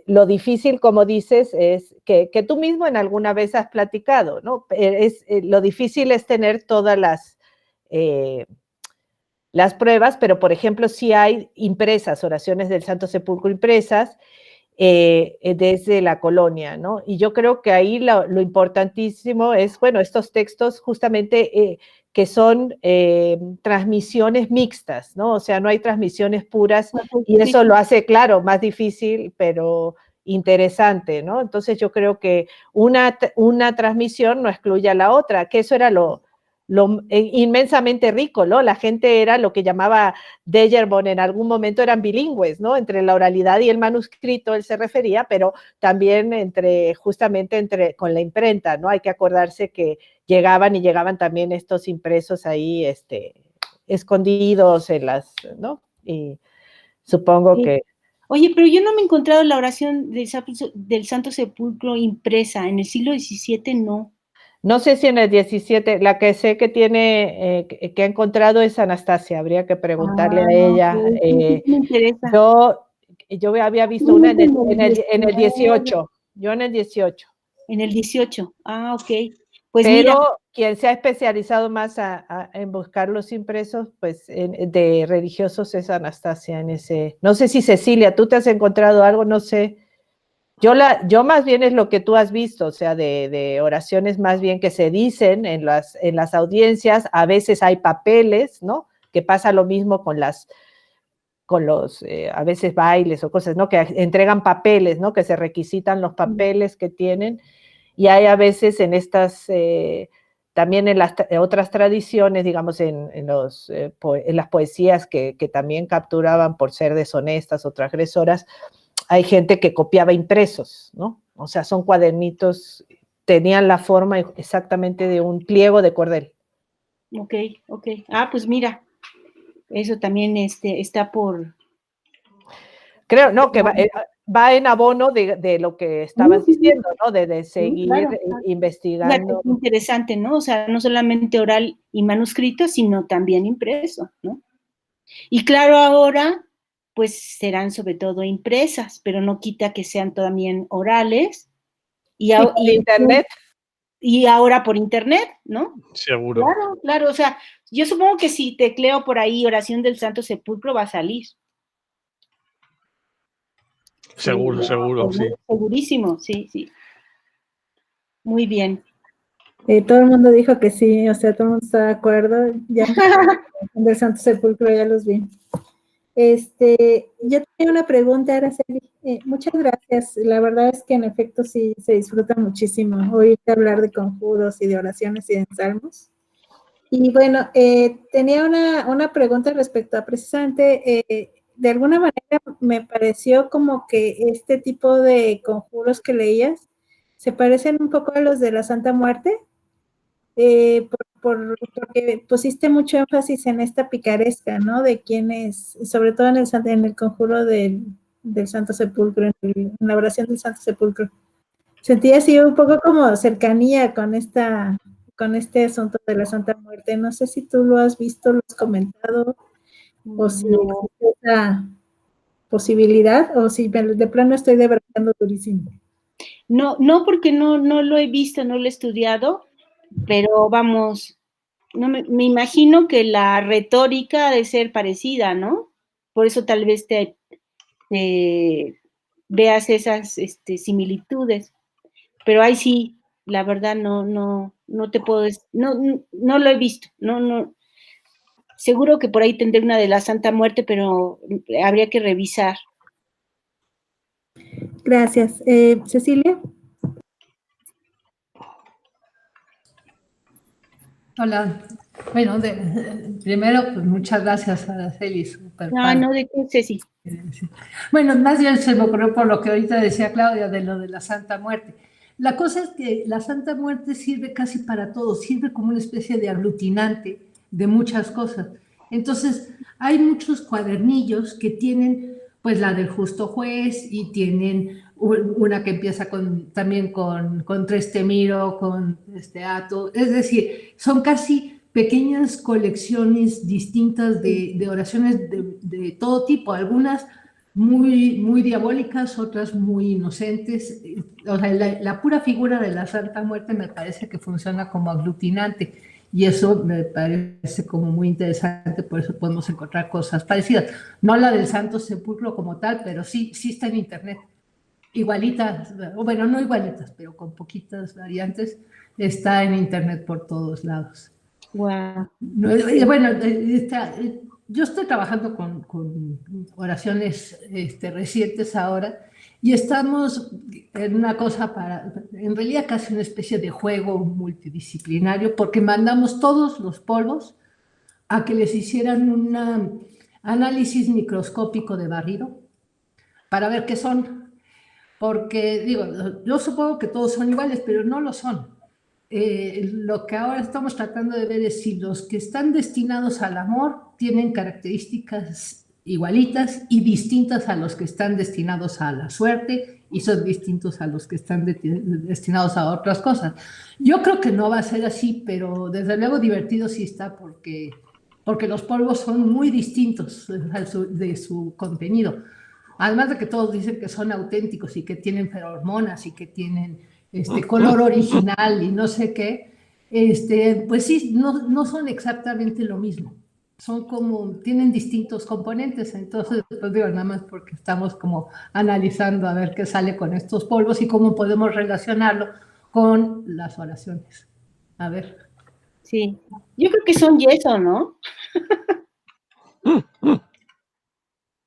Lo difícil, como dices, es que tú mismo en alguna vez has platicado, ¿no? Lo difícil es tener todas las pruebas, pero por ejemplo, sí hay impresas, oraciones del Santo Sepulcro impresas desde la colonia, ¿no? Y yo creo que ahí lo importantísimo es, bueno, estos textos justamente que son transmisiones mixtas, ¿no? O sea, no hay transmisiones puras y eso lo hace, claro, más difícil, pero interesante, ¿no? Entonces yo creo que una transmisión no excluye a la otra, que eso era lo inmensamente rico, ¿no? La gente era lo que llamaba Deyerbon, en algún momento eran bilingües, ¿no? Entre la oralidad y el manuscrito él se refería, pero también justamente con la imprenta, ¿no? Hay que acordarse que llegaban también estos impresos ahí, escondidos en ¿no? Y supongo que... Oye, pero yo no me he encontrado la oración del Santo Sepulcro impresa, en el siglo XVII no. No sé si en el 17, la que sé que tiene, que ha encontrado es Anastasia, habría que preguntarle a ella. Me interesa. Yo había visto una en el 18, yo en el 18. En el 18, ok. Pues pero mira, quien se ha especializado más en buscar los impresos, pues de religiosos es Anastasia en ese. No sé si Cecilia, tú te has encontrado algo, no sé. Yo más bien es lo que tú has visto, o sea, de oraciones más bien que se dicen en las audiencias, a veces hay papeles, ¿no? Que pasa lo mismo con los, a veces bailes o cosas, ¿no? Que entregan papeles, ¿no? Que se requisitan los papeles que tienen, y hay a veces en estas, también en las otras tradiciones, digamos, en las poesías que también capturaban por ser deshonestas o transgresoras, hay gente que copiaba impresos, ¿no? O sea, son cuadernitos, tenían la forma exactamente de un pliego de cordel. Ok. Pues mira, eso también está por... Creo, no, que va en abono de lo que estabas diciendo, ¿no? De seguir investigando. Es interesante, ¿no? O sea, no solamente oral y manuscrito, sino también impreso, ¿no? Y claro, ahora, pues serán sobre todo impresas, pero no quita que sean también orales. Y internet. Y ahora por internet, ¿no? Seguro. Claro, o sea, yo supongo que si tecleo por ahí oración del Santo Sepulcro va a salir. Seguro, sí. Segurísimo, sí. Muy bien. Todo el mundo dijo que sí, o sea, todo el mundo está de acuerdo. Ya del Santo Sepulcro ya los vi. Yo tenía una pregunta, Araceli. Muchas gracias. La verdad es que en efecto sí se disfruta muchísimo oírte hablar de conjuros y de oraciones y de salmos. Y bueno, tenía una pregunta respecto a precisamente, de alguna manera me pareció como que este tipo de conjuros que leías se parecen un poco a los de la Santa Muerte, porque pusiste mucho énfasis en esta picaresca, ¿no? De quienes, sobre todo en el conjuro del Santo Sepulcro, en la oración del Santo Sepulcro. Sentí así un poco como cercanía con este asunto de la Santa Muerte. No sé si tú lo has visto, lo has comentado, o si existe esa posibilidad, o si de plano estoy debrayando durísimo. No, porque no lo he visto, no lo he estudiado, pero vamos, no me imagino que la retórica ha de ser parecida, ¿no? Por eso tal vez te veas esas similitudes. Pero ahí sí, la verdad no te puedo, no lo he visto, no. Seguro que por ahí tendré una de la Santa Muerte, pero habría que revisar. Gracias. Cecilia. Hola. Bueno, primero, pues muchas gracias, Araceli. No, de qué, Ceci. Bueno, más bien se me ocurrió por lo que ahorita decía Claudia de lo de la Santa Muerte. La cosa es que la Santa Muerte sirve casi para todo, sirve como una especie de aglutinante de muchas cosas. Entonces, hay muchos cuadernillos que tienen, pues, la del justo juez, y tienen una que empieza también con Trestemiro, con Ato. Es decir, son casi pequeñas colecciones distintas de oraciones de todo tipo, algunas muy, muy diabólicas, otras muy inocentes. O sea, la pura figura de la Santa Muerte me parece que funciona como aglutinante, y eso me parece como muy interesante. Por eso podemos encontrar cosas parecidas. No la del Santo Sepulcro como tal, pero sí está en internet. Igualitas, o bueno, no igualitas, pero con poquitas variantes, está en internet por todos lados. Wow. Bueno, yo estoy trabajando con oraciones recientes ahora, y estamos en una cosa en realidad casi una especie de juego multidisciplinario, porque mandamos todos los polvos a que les hicieran un análisis microscópico de barrido para ver qué son. Porque, digo, yo supongo que todos son iguales, pero no lo son. Lo que ahora estamos tratando de ver es si los que están destinados al amor tienen características igualitas y distintas a los que están destinados a la suerte y son distintos a los que están destinados a otras cosas. Yo creo que no va a ser así, pero desde luego divertido sí está porque los polvos son muy distintos de su contenido. Además de que todos dicen que son auténticos y que tienen feromonas y que tienen color original y no sé qué, pues sí, no son exactamente lo mismo. Son tienen distintos componentes, entonces, pues digo, nada más porque estamos como analizando a ver qué sale con estos polvos y cómo podemos relacionarlo con las oraciones. A ver. Sí, yo creo que son yeso, ¿no?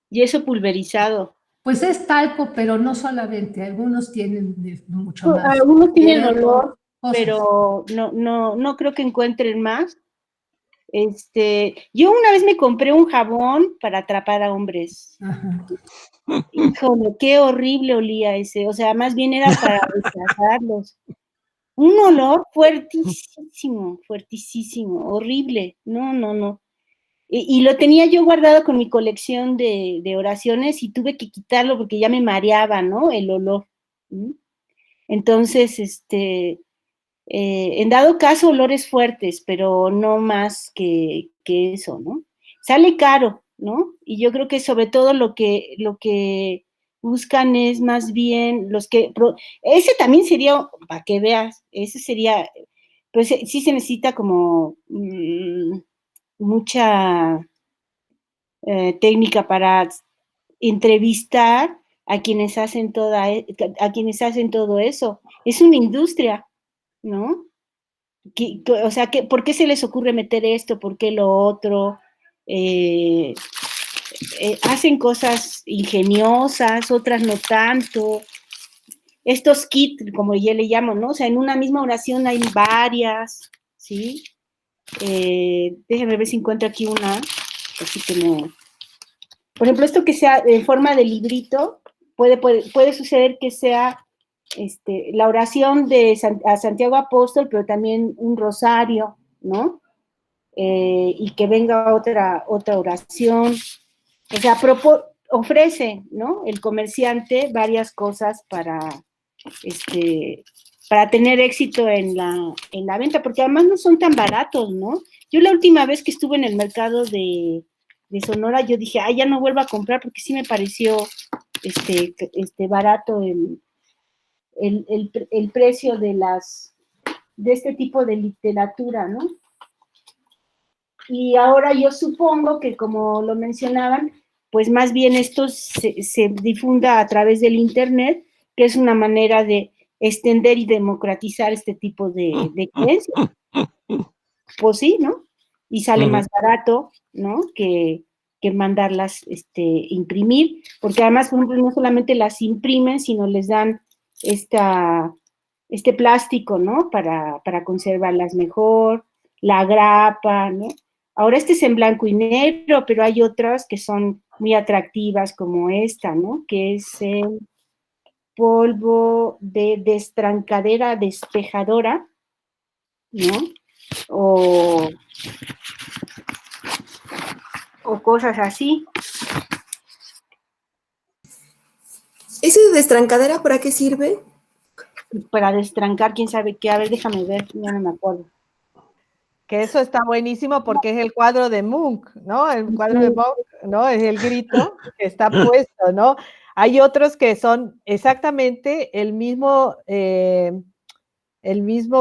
Yeso pulverizado. Pues es talco, pero no solamente, algunos tienen mucho más. Algunos tienen olor, cosas. pero no creo que encuentren más. Yo una vez me compré un jabón para atrapar a hombres. Ajá. Híjole, qué horrible olía ese. O sea, más bien era para rechazarlos. Un olor fuertísimo, fuertísimo, horrible. No. Y lo tenía yo guardado con mi colección de oraciones y tuve que quitarlo porque ya me mareaba, ¿no? El olor. ¿Mm? Entonces, en dado caso, olores fuertes, pero no más que eso, ¿no? Sale caro, ¿no? Y yo creo que sobre todo lo que buscan es más bien ese también sería, para que veas, ese sería, pues sí se necesita como mucha técnica para entrevistar a quienes hacen todo eso. Es una industria, ¿no? O sea, ¿por qué se les ocurre meter esto? ¿Por qué lo otro? Hacen cosas ingeniosas, otras no tanto. Estos kits, como yo le llamo, ¿no? O sea, en una misma oración hay varias, ¿sí? Déjenme ver si encuentro aquí una, así que no. Por ejemplo, esto que sea en forma de librito, puede suceder que sea la oración a Santiago Apóstol, pero también un rosario, ¿no? Y que venga otra oración. O sea, ofrece, ¿no? El comerciante varias cosas para tener éxito en la venta, porque además no son tan baratos, ¿no? Yo la última vez que estuve en el mercado de Sonora, yo dije, ya no vuelvo a comprar porque sí me pareció barato el precio de este tipo de literatura, ¿no? Y ahora yo supongo que, como lo mencionaban, pues más bien esto se difunda a través del Internet, que es una manera de extender y democratizar este tipo de creencias. Pues sí, ¿no? Y sale más barato, ¿no? Que mandarlas imprimir, porque además, por ejemplo, no solamente las imprimen, sino les dan este plástico, ¿no? Para conservarlas mejor, la grapa, ¿no? Ahora es en blanco y negro, pero hay otras que son muy atractivas, como esta, ¿no? Que es el polvo de destrancadera despejadora, ¿no? O cosas así. ¿Ese de destrancadera para qué sirve? Para destrancar, quién sabe qué. A ver, déjame ver, ya no me acuerdo. Que eso está buenísimo porque es el cuadro de Munch, ¿no? El cuadro de Munch, ¿no? Es el grito que está puesto, ¿no? Hay otros que son exactamente el mismo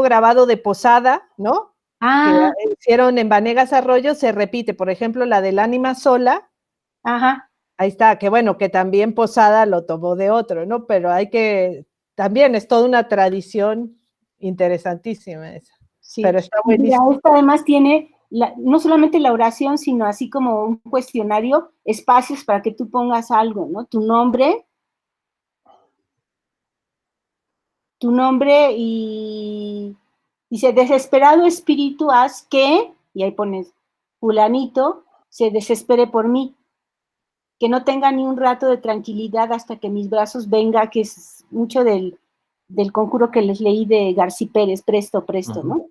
grabado de Posada, ¿no? Ah. Que hicieron en Vanegas Arroyo, se repite, por ejemplo, la del ánima sola. Ajá. Ahí está, que bueno, que también Posada lo tomó de otro, ¿no? Pero también es toda una tradición interesantísima esa. Sí. Pero está buenísimo. Esta además tiene no solamente la oración, sino así como un cuestionario, espacios para que tú pongas algo, ¿no? Tu nombre y dice, desesperado espíritu, haz que, y ahí pones, fulanito, se desespere por mí, que no tenga ni un rato de tranquilidad hasta que mis brazos venga, que es mucho del conjuro que les leí de García Pérez, presto, ¿no?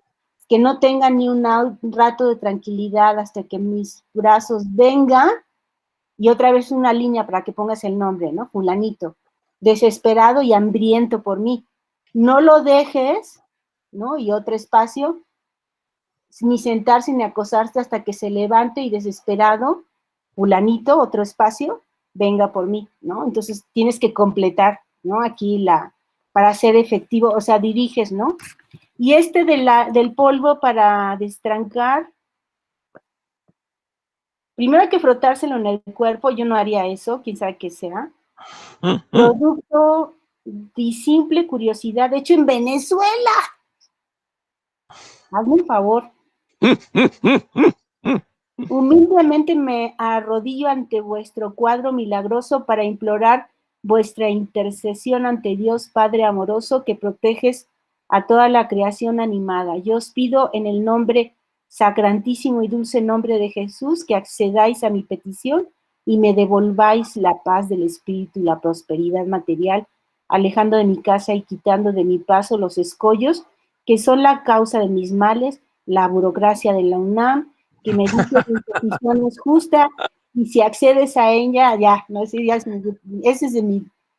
Que no tenga ni un rato de tranquilidad hasta que mis brazos venga, y otra vez una línea para que pongas el nombre, ¿no? Fulanito. desesperado y hambriento por mí. No lo dejes, ¿no? Y otro espacio, ni sentarse ni acostarse hasta que se levante y desesperado, fulanito, otro espacio, venga por mí, ¿no? Entonces tienes que completar, ¿no? Aquí para ser efectivo, o sea, diriges, ¿no? Y del polvo para destrancar, primero hay que frotárselo en el cuerpo, yo no haría eso, quién sabe qué sea. Producto de simple curiosidad, hecho en Venezuela. Hazme un favor. Humildemente me arrodillo ante vuestro cuadro milagroso para implorar vuestra intercesión ante Dios Padre amoroso que proteges a toda la creación animada. Yo os pido en el nombre sacrantísimo y dulce nombre de Jesús que accedáis a mi petición y me devolváis la paz del espíritu y la prosperidad material, alejando de mi casa y quitando de mi paso los escollos que son la causa de mis males, la burocracia de la UNAM, que me dice que mi petición es justa y si accedes a ella, ya, no sé, ya ese es de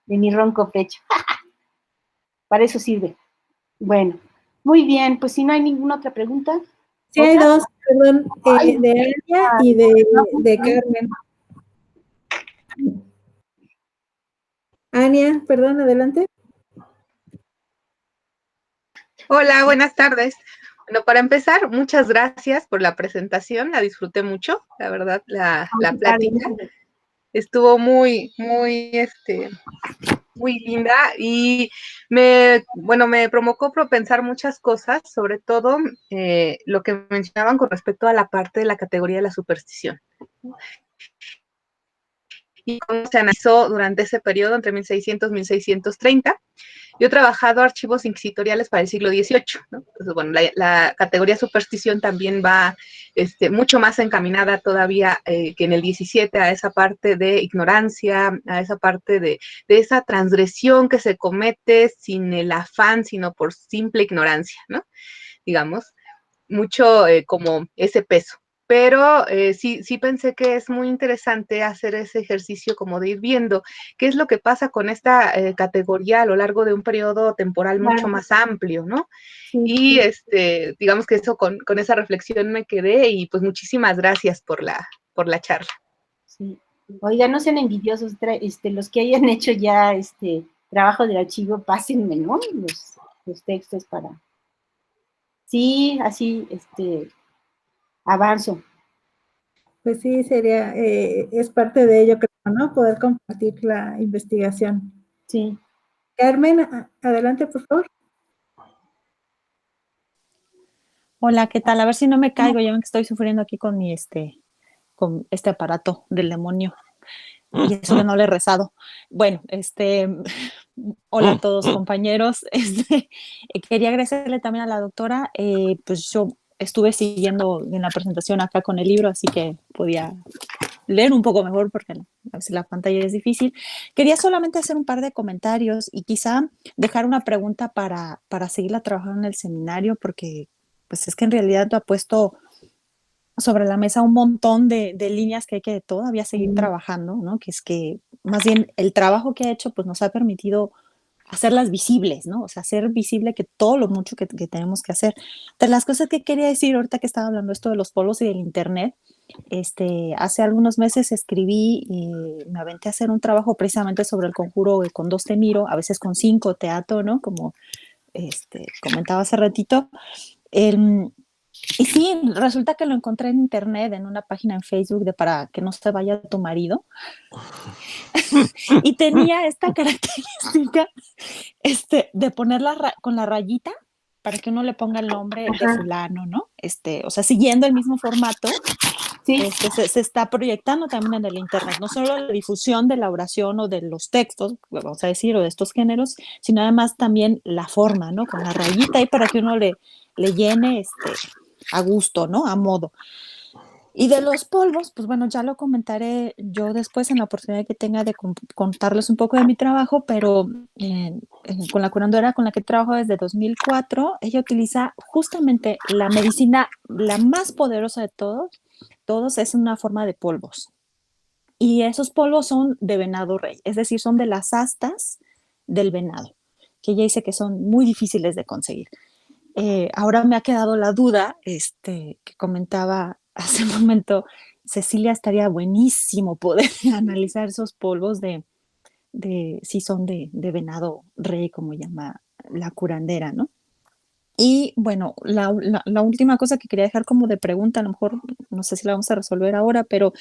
mi ronco pecho. Para eso sirve. Bueno, muy bien, pues si no hay ninguna otra pregunta. Sí, hay dos, perdón, de Anya y de Carmen. Anya, perdón, adelante. Hola, buenas tardes. Bueno, para empezar, muchas gracias por la presentación, la disfruté mucho, la verdad, la plática estuvo muy linda y me provocó pensar muchas cosas, sobre todo lo que mencionaban con respecto a la parte de la categoría de la superstición. Y cómo se analizó durante ese periodo entre 1600 y 1630. Yo he trabajado archivos inquisitoriales para el siglo XVIII, ¿no? Entonces, bueno, la categoría superstición también va mucho más encaminada todavía que en el XVII a esa parte de ignorancia, a esa parte de esa transgresión que se comete sin el afán, sino por simple ignorancia, ¿no? Digamos, mucho como ese peso. Pero sí pensé que es muy interesante hacer ese ejercicio como de ir viendo qué es lo que pasa con esta categoría a lo largo de un periodo temporal mucho más amplio, ¿no? Sí. Y digamos que eso con esa reflexión me quedé y pues muchísimas gracias por la charla. Sí. Oiga, no sean envidiosos, los que hayan hecho ya trabajo del archivo, pásenme, ¿no? Los textos para... Sí, así, avanzo. Pues sí, sería, es parte de ello, creo, ¿no? Poder compartir la investigación. Sí. Carmen, adelante, por favor. Hola, ¿qué tal? A ver si no me caigo, ya ven que estoy sufriendo aquí con con este aparato del demonio. Y eso que no le he rezado. Bueno, hola a todos, compañeros. Quería agradecerle también a la doctora, pues yo estuve siguiendo en la presentación acá con el libro, así que podía leer un poco mejor porque a veces la pantalla es difícil. Quería solamente hacer un par de comentarios y quizá dejar una pregunta para seguirla trabajando en el seminario, porque pues es que en realidad ha puesto sobre la mesa un montón de líneas que hay que todavía seguir trabajando, ¿no? Que es que más bien el trabajo que ha hecho pues nos ha permitido hacerlas visibles, ¿no? O sea, hacer visible que todo lo mucho que tenemos que hacer. De las cosas que quería decir ahorita que estaba hablando esto de los polvos y del internet, hace algunos meses escribí y me aventé a hacer un trabajo precisamente sobre el conjuro con 2 te miro, a veces con 5 teatro, ¿no? Como comentaba hace ratito. Y sí, resulta que lo encontré en internet, en una página en Facebook de para que no se vaya tu marido. Y tenía esta característica de ponerla con la rayita para que uno le ponga el nombre de fulano, ¿no? O sea, siguiendo el mismo formato, sí. Se está proyectando también en el internet, no solo la difusión de la oración o de los textos, vamos a decir, o de estos géneros, sino además también la forma, ¿no? Con la rayita ahí para que uno le llene a gusto, ¿no? A modo. Y de los polvos, pues bueno, ya lo comentaré yo después en la oportunidad que tenga de contarles un poco de mi trabajo, pero con la curandera con la que trabajo desde 2004, ella utiliza justamente la medicina, la más poderosa de todos es una forma de polvos. Y esos polvos son de venado rey, es decir, son de las astas del venado, que ella dice que son muy difíciles de conseguir. Ahora me ha quedado la duda, que comentaba hace un momento, Cecilia, estaría buenísimo poder analizar esos polvos de si son de venado rey, como llama la curandera, ¿no? Y bueno, la última cosa que quería dejar como de pregunta, a lo mejor no sé si la vamos a resolver ahora, pero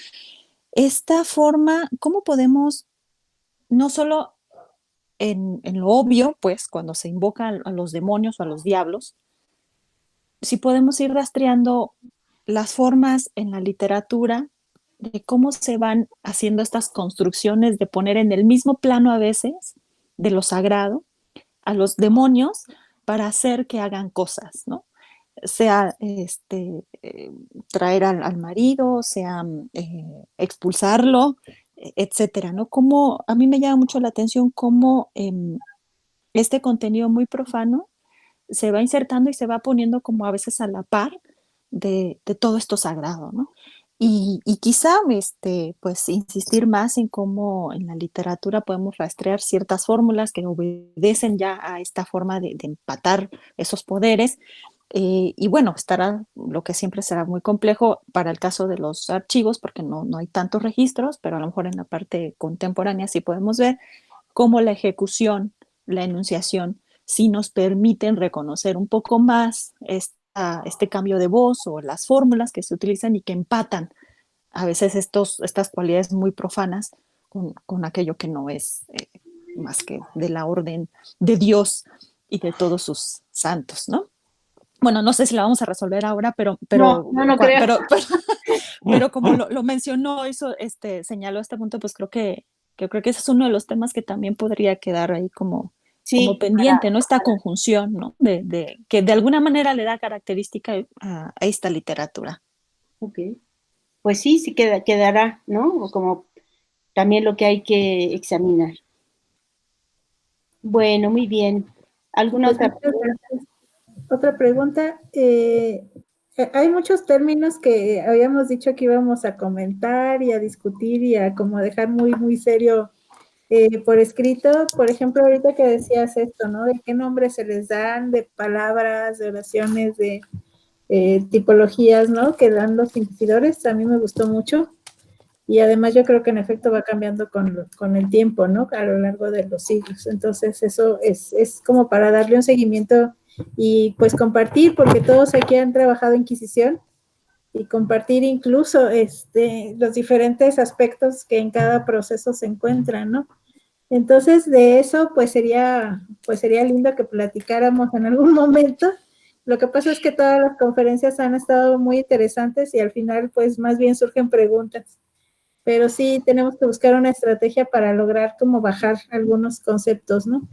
esta forma, ¿cómo podemos, no solo en lo obvio, pues cuando se invoca a los demonios o a los diablos, si podemos ir rastreando las formas en la literatura de cómo se van haciendo estas construcciones de poner en el mismo plano a veces de lo sagrado a los demonios para hacer que hagan cosas, ¿no? Sea traer al marido, sea expulsarlo, etcétera, ¿no? Como a mí me llama mucho la atención cómo este contenido muy profano se va insertando y se va poniendo como a veces a la par de todo esto sagrado, ¿no? Y quizá, pues, insistir más en cómo en la literatura podemos rastrear ciertas fórmulas que obedecen ya a esta forma de empatar esos poderes. Y bueno, estará lo que siempre será muy complejo para el caso de los archivos, porque no hay tantos registros, pero a lo mejor en la parte contemporánea sí podemos ver cómo la ejecución, la enunciación, sí nos permiten reconocer un poco más este cambio de voz o las fórmulas que se utilizan y que empatan a veces estas cualidades muy profanas con aquello que no es más que de la orden de Dios y de todos sus santos, ¿no? Bueno, no sé si la vamos a resolver ahora, pero creo. pero como lo mencionó, eso señaló este punto, pues creo que ese es uno de los temas que también podría quedar ahí como pendiente, ¿no? Esta conjunción, ¿no? De que de alguna manera le da característica a esta literatura. Ok. Pues sí quedará, ¿no? Como también lo que hay que examinar. Bueno, muy bien. ¿Alguna Pues, otra pregunta? Otra pregunta. Hay muchos términos que habíamos dicho que íbamos a comentar y a discutir y a como dejar muy, muy serio por escrito. Por ejemplo, ahorita que decías esto, ¿no? De qué nombres se les dan, de palabras, de oraciones, de tipologías, ¿no? Que dan los inquisidores. A mí me gustó mucho. Y además yo creo que en efecto va cambiando con el tiempo, ¿no? A lo largo de los siglos. Entonces eso es como para darle un seguimiento y pues compartir, porque todos aquí han trabajado en Inquisición, y compartir incluso los diferentes aspectos que en cada proceso se encuentran, ¿no? Entonces de eso pues sería lindo que platicáramos en algún momento. Lo que pasa es que todas las conferencias han estado muy interesantes y al final pues más bien surgen preguntas. Pero sí tenemos que buscar una estrategia para lograr como bajar algunos conceptos, ¿no?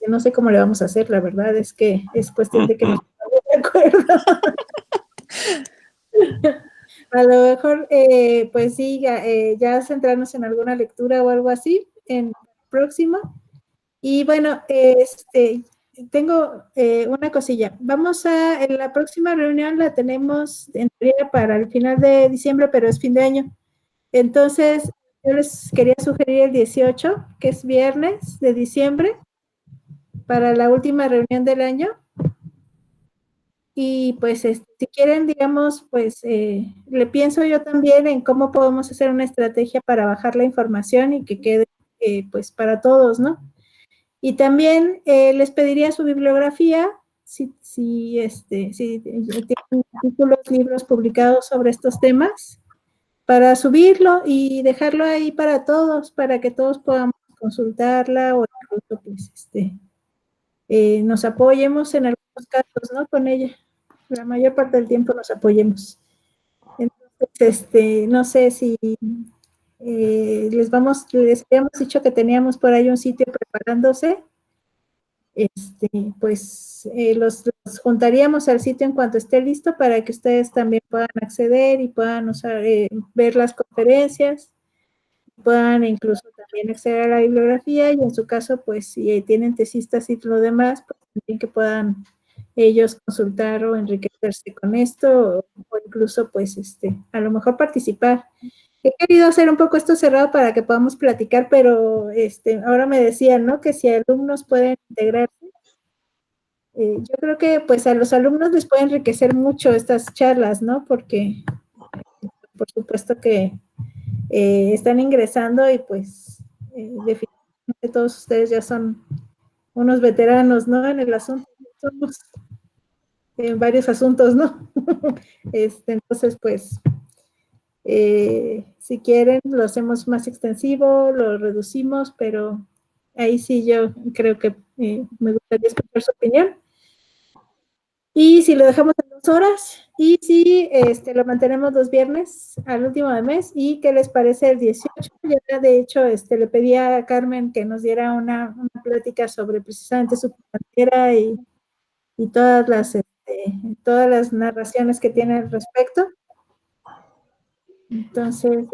No sé cómo le vamos a hacer, la verdad es que es cuestión de que nos pongamos de acuerdo. A lo mejor, pues sí, ya centrarnos en alguna lectura o algo así en el próximo. Y bueno, tengo una cosilla. En la próxima reunión la tenemos en teoría para el final de diciembre, pero es fin de año. Entonces, yo les quería sugerir el 18, que es viernes de diciembre, para la última reunión del año. Y pues, si quieren, digamos, pues, le pienso yo también en cómo podemos hacer una estrategia para bajar la información y que quede, pues, para todos, ¿no? Y también les pediría su bibliografía, si tienen artículos, libros publicados sobre estos temas, para subirlo y dejarlo ahí para todos, para que todos podamos consultarla o incluso pues nos apoyemos en algunos casos, ¿no? Con ella. La mayor parte del tiempo nos apoyemos. Entonces, no sé si les habíamos dicho que teníamos por ahí un sitio preparándose. Pues los juntaríamos al sitio en cuanto esté listo para que ustedes también puedan acceder y puedan ver las conferencias, puedan incluso también acceder a la bibliografía y en su caso, pues si tienen tesistas y lo demás, pues también que puedan ellos consultar o enriquecerse con esto o incluso pues a lo mejor participar. He querido hacer un poco esto cerrado para que podamos platicar, pero ahora me decían, ¿no? Que si alumnos pueden integrarse. Yo creo que pues a los alumnos les puede enriquecer mucho estas charlas, ¿no? Porque por supuesto que están ingresando y pues definitivamente todos ustedes ya son unos veteranos, ¿no? En el asunto, somos en varios asuntos, ¿no? Entonces, pues, si quieren, lo hacemos más extensivo, lo reducimos, pero ahí sí yo creo que me gustaría escuchar su opinión. Y si lo dejamos en 2 horas, y si lo mantenemos los viernes al último de mes, ¿y qué les parece el 18? Ya de hecho, le pedí a Carmen que nos diera una plática sobre precisamente su carrera y todas las narraciones que tiene al respecto. Entonces,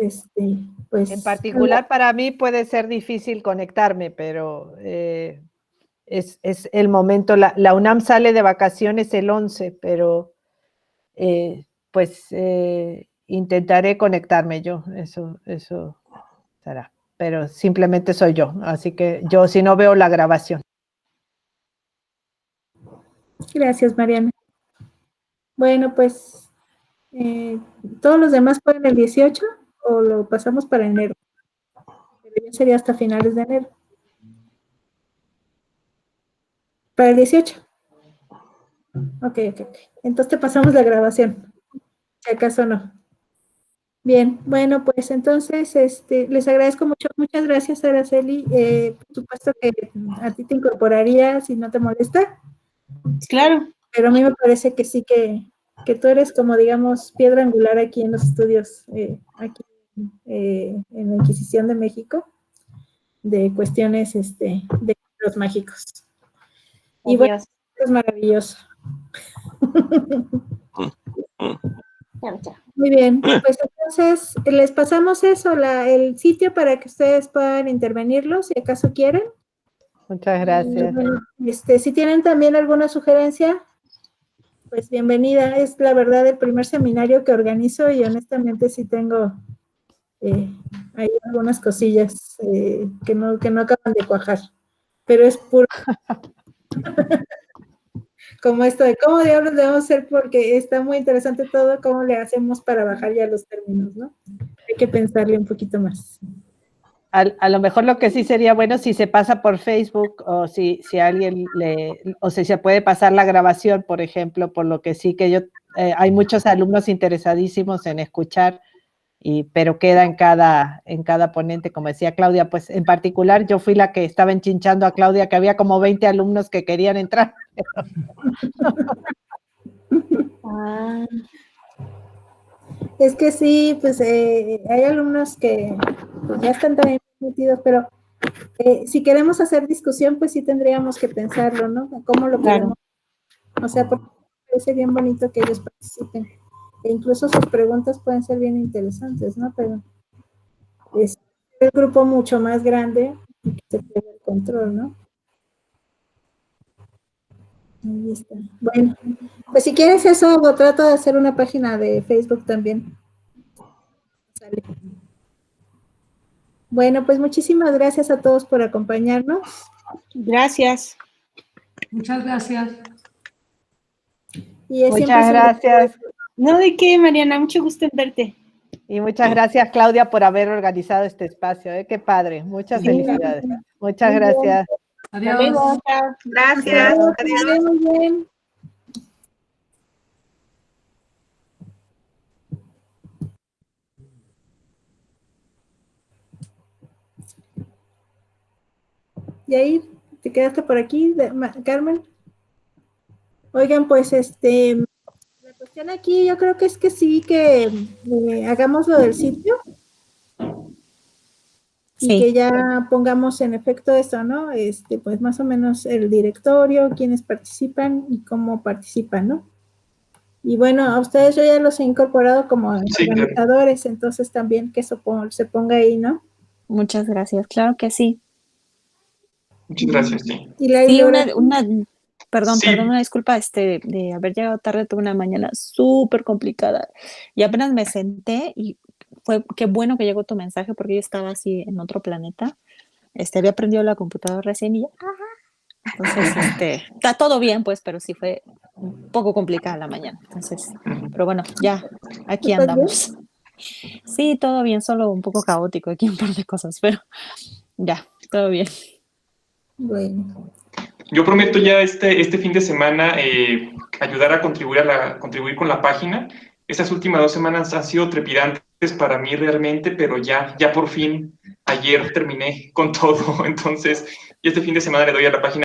pues... En particular, para mí puede ser difícil conectarme, pero es el momento. La UNAM sale de vacaciones el 11, pero pues intentaré conectarme yo, eso será. Pero simplemente soy yo, así que yo si no veo la grabación. Gracias, Mariana. Bueno, pues, ¿todos los demás pueden el 18 o lo pasamos para enero? Pero ya sería hasta finales de enero. ¿Para el 18? Ok. Entonces te pasamos la grabación, si acaso no. Bien, bueno, pues entonces les agradezco mucho. Muchas gracias, Araceli. Por supuesto que a ti te incorporaría si no te molesta. Claro. Pero a mí me parece que sí que tú eres como, digamos, piedra angular aquí en los estudios, aquí en la Inquisición de México, de cuestiones de los mágicos. Y bueno, es maravilloso. Muy bien, pues entonces les pasamos eso, el sitio para que ustedes puedan intervenirlo, si acaso quieren. Muchas gracias. Si tienen también alguna sugerencia, pues bienvenida. Es la verdad el primer seminario que organizo y honestamente sí tengo hay algunas cosillas que no acaban de cuajar, pero es puro como esto de cómo diablos debemos hacer, porque está muy interesante todo, cómo le hacemos para bajar ya los términos, ¿no? Hay que pensarle un poquito más. A lo mejor lo que sí sería bueno si se pasa por Facebook o si alguien o si se puede pasar la grabación, por ejemplo, por lo que sí que yo, hay muchos alumnos interesadísimos en escuchar, pero queda en cada ponente, como decía Claudia, pues en particular yo fui la que estaba enchinchando a Claudia, que había como 20 alumnos que querían entrar. Es que sí, pues hay alumnos que pues, ya están también metidos, pero si queremos hacer discusión, pues sí tendríamos que pensarlo, ¿no? ¿Cómo lo queremos? O sea, porque me parece bien bonito que ellos participen. E incluso sus preguntas pueden ser bien interesantes, ¿no? Pero es el grupo mucho más grande y que se pierde el control, ¿no? Ahí está. Bueno, pues si quieres eso, trato de hacer una página de Facebook también. Sale. Bueno, pues muchísimas gracias a todos por acompañarnos. Gracias. Muchas gracias. Y muchas gracias. No, ¿de qué, Mariana? Mucho gusto en verte. Y muchas gracias, Claudia, por haber organizado este espacio. Qué padre. Muchas felicidades. Muchas gracias. Adiós. Luego, Gracias. Adiós. Muy bien. Yair, ¿te quedaste por aquí, Carmen? Oigan, pues la cuestión aquí yo creo que es que sí que hagamos lo del sitio y que ya pongamos en efecto eso, ¿no? Pues más o menos el directorio, quiénes participan y cómo participan, ¿no? Y bueno, a ustedes yo ya los he incorporado como organizadores, entonces también que eso se ponga ahí, ¿no? Muchas gracias, claro que sí. Muchas gracias, sí. Y la sí, perdón, Sí. una disculpa de haber llegado tarde, tuve una mañana súper complicada y apenas me senté y qué bueno que llegó tu mensaje porque yo estaba así en otro planeta. Había prendido la computadora recién y ya. Entonces, está todo bien, pues, pero sí fue un poco complicada la mañana. Entonces, pero bueno, ya, aquí ¿Estás andamos. Sí, todo bien, solo un poco caótico aquí un par de cosas, pero ya, todo bien. Bueno. Yo prometo ya este fin de semana ayudar a contribuir con la página. Estas últimas 2 semanas han sido trepidantes para mí realmente, pero ya por fin, ayer terminé con todo. Entonces, este fin de semana le doy a la página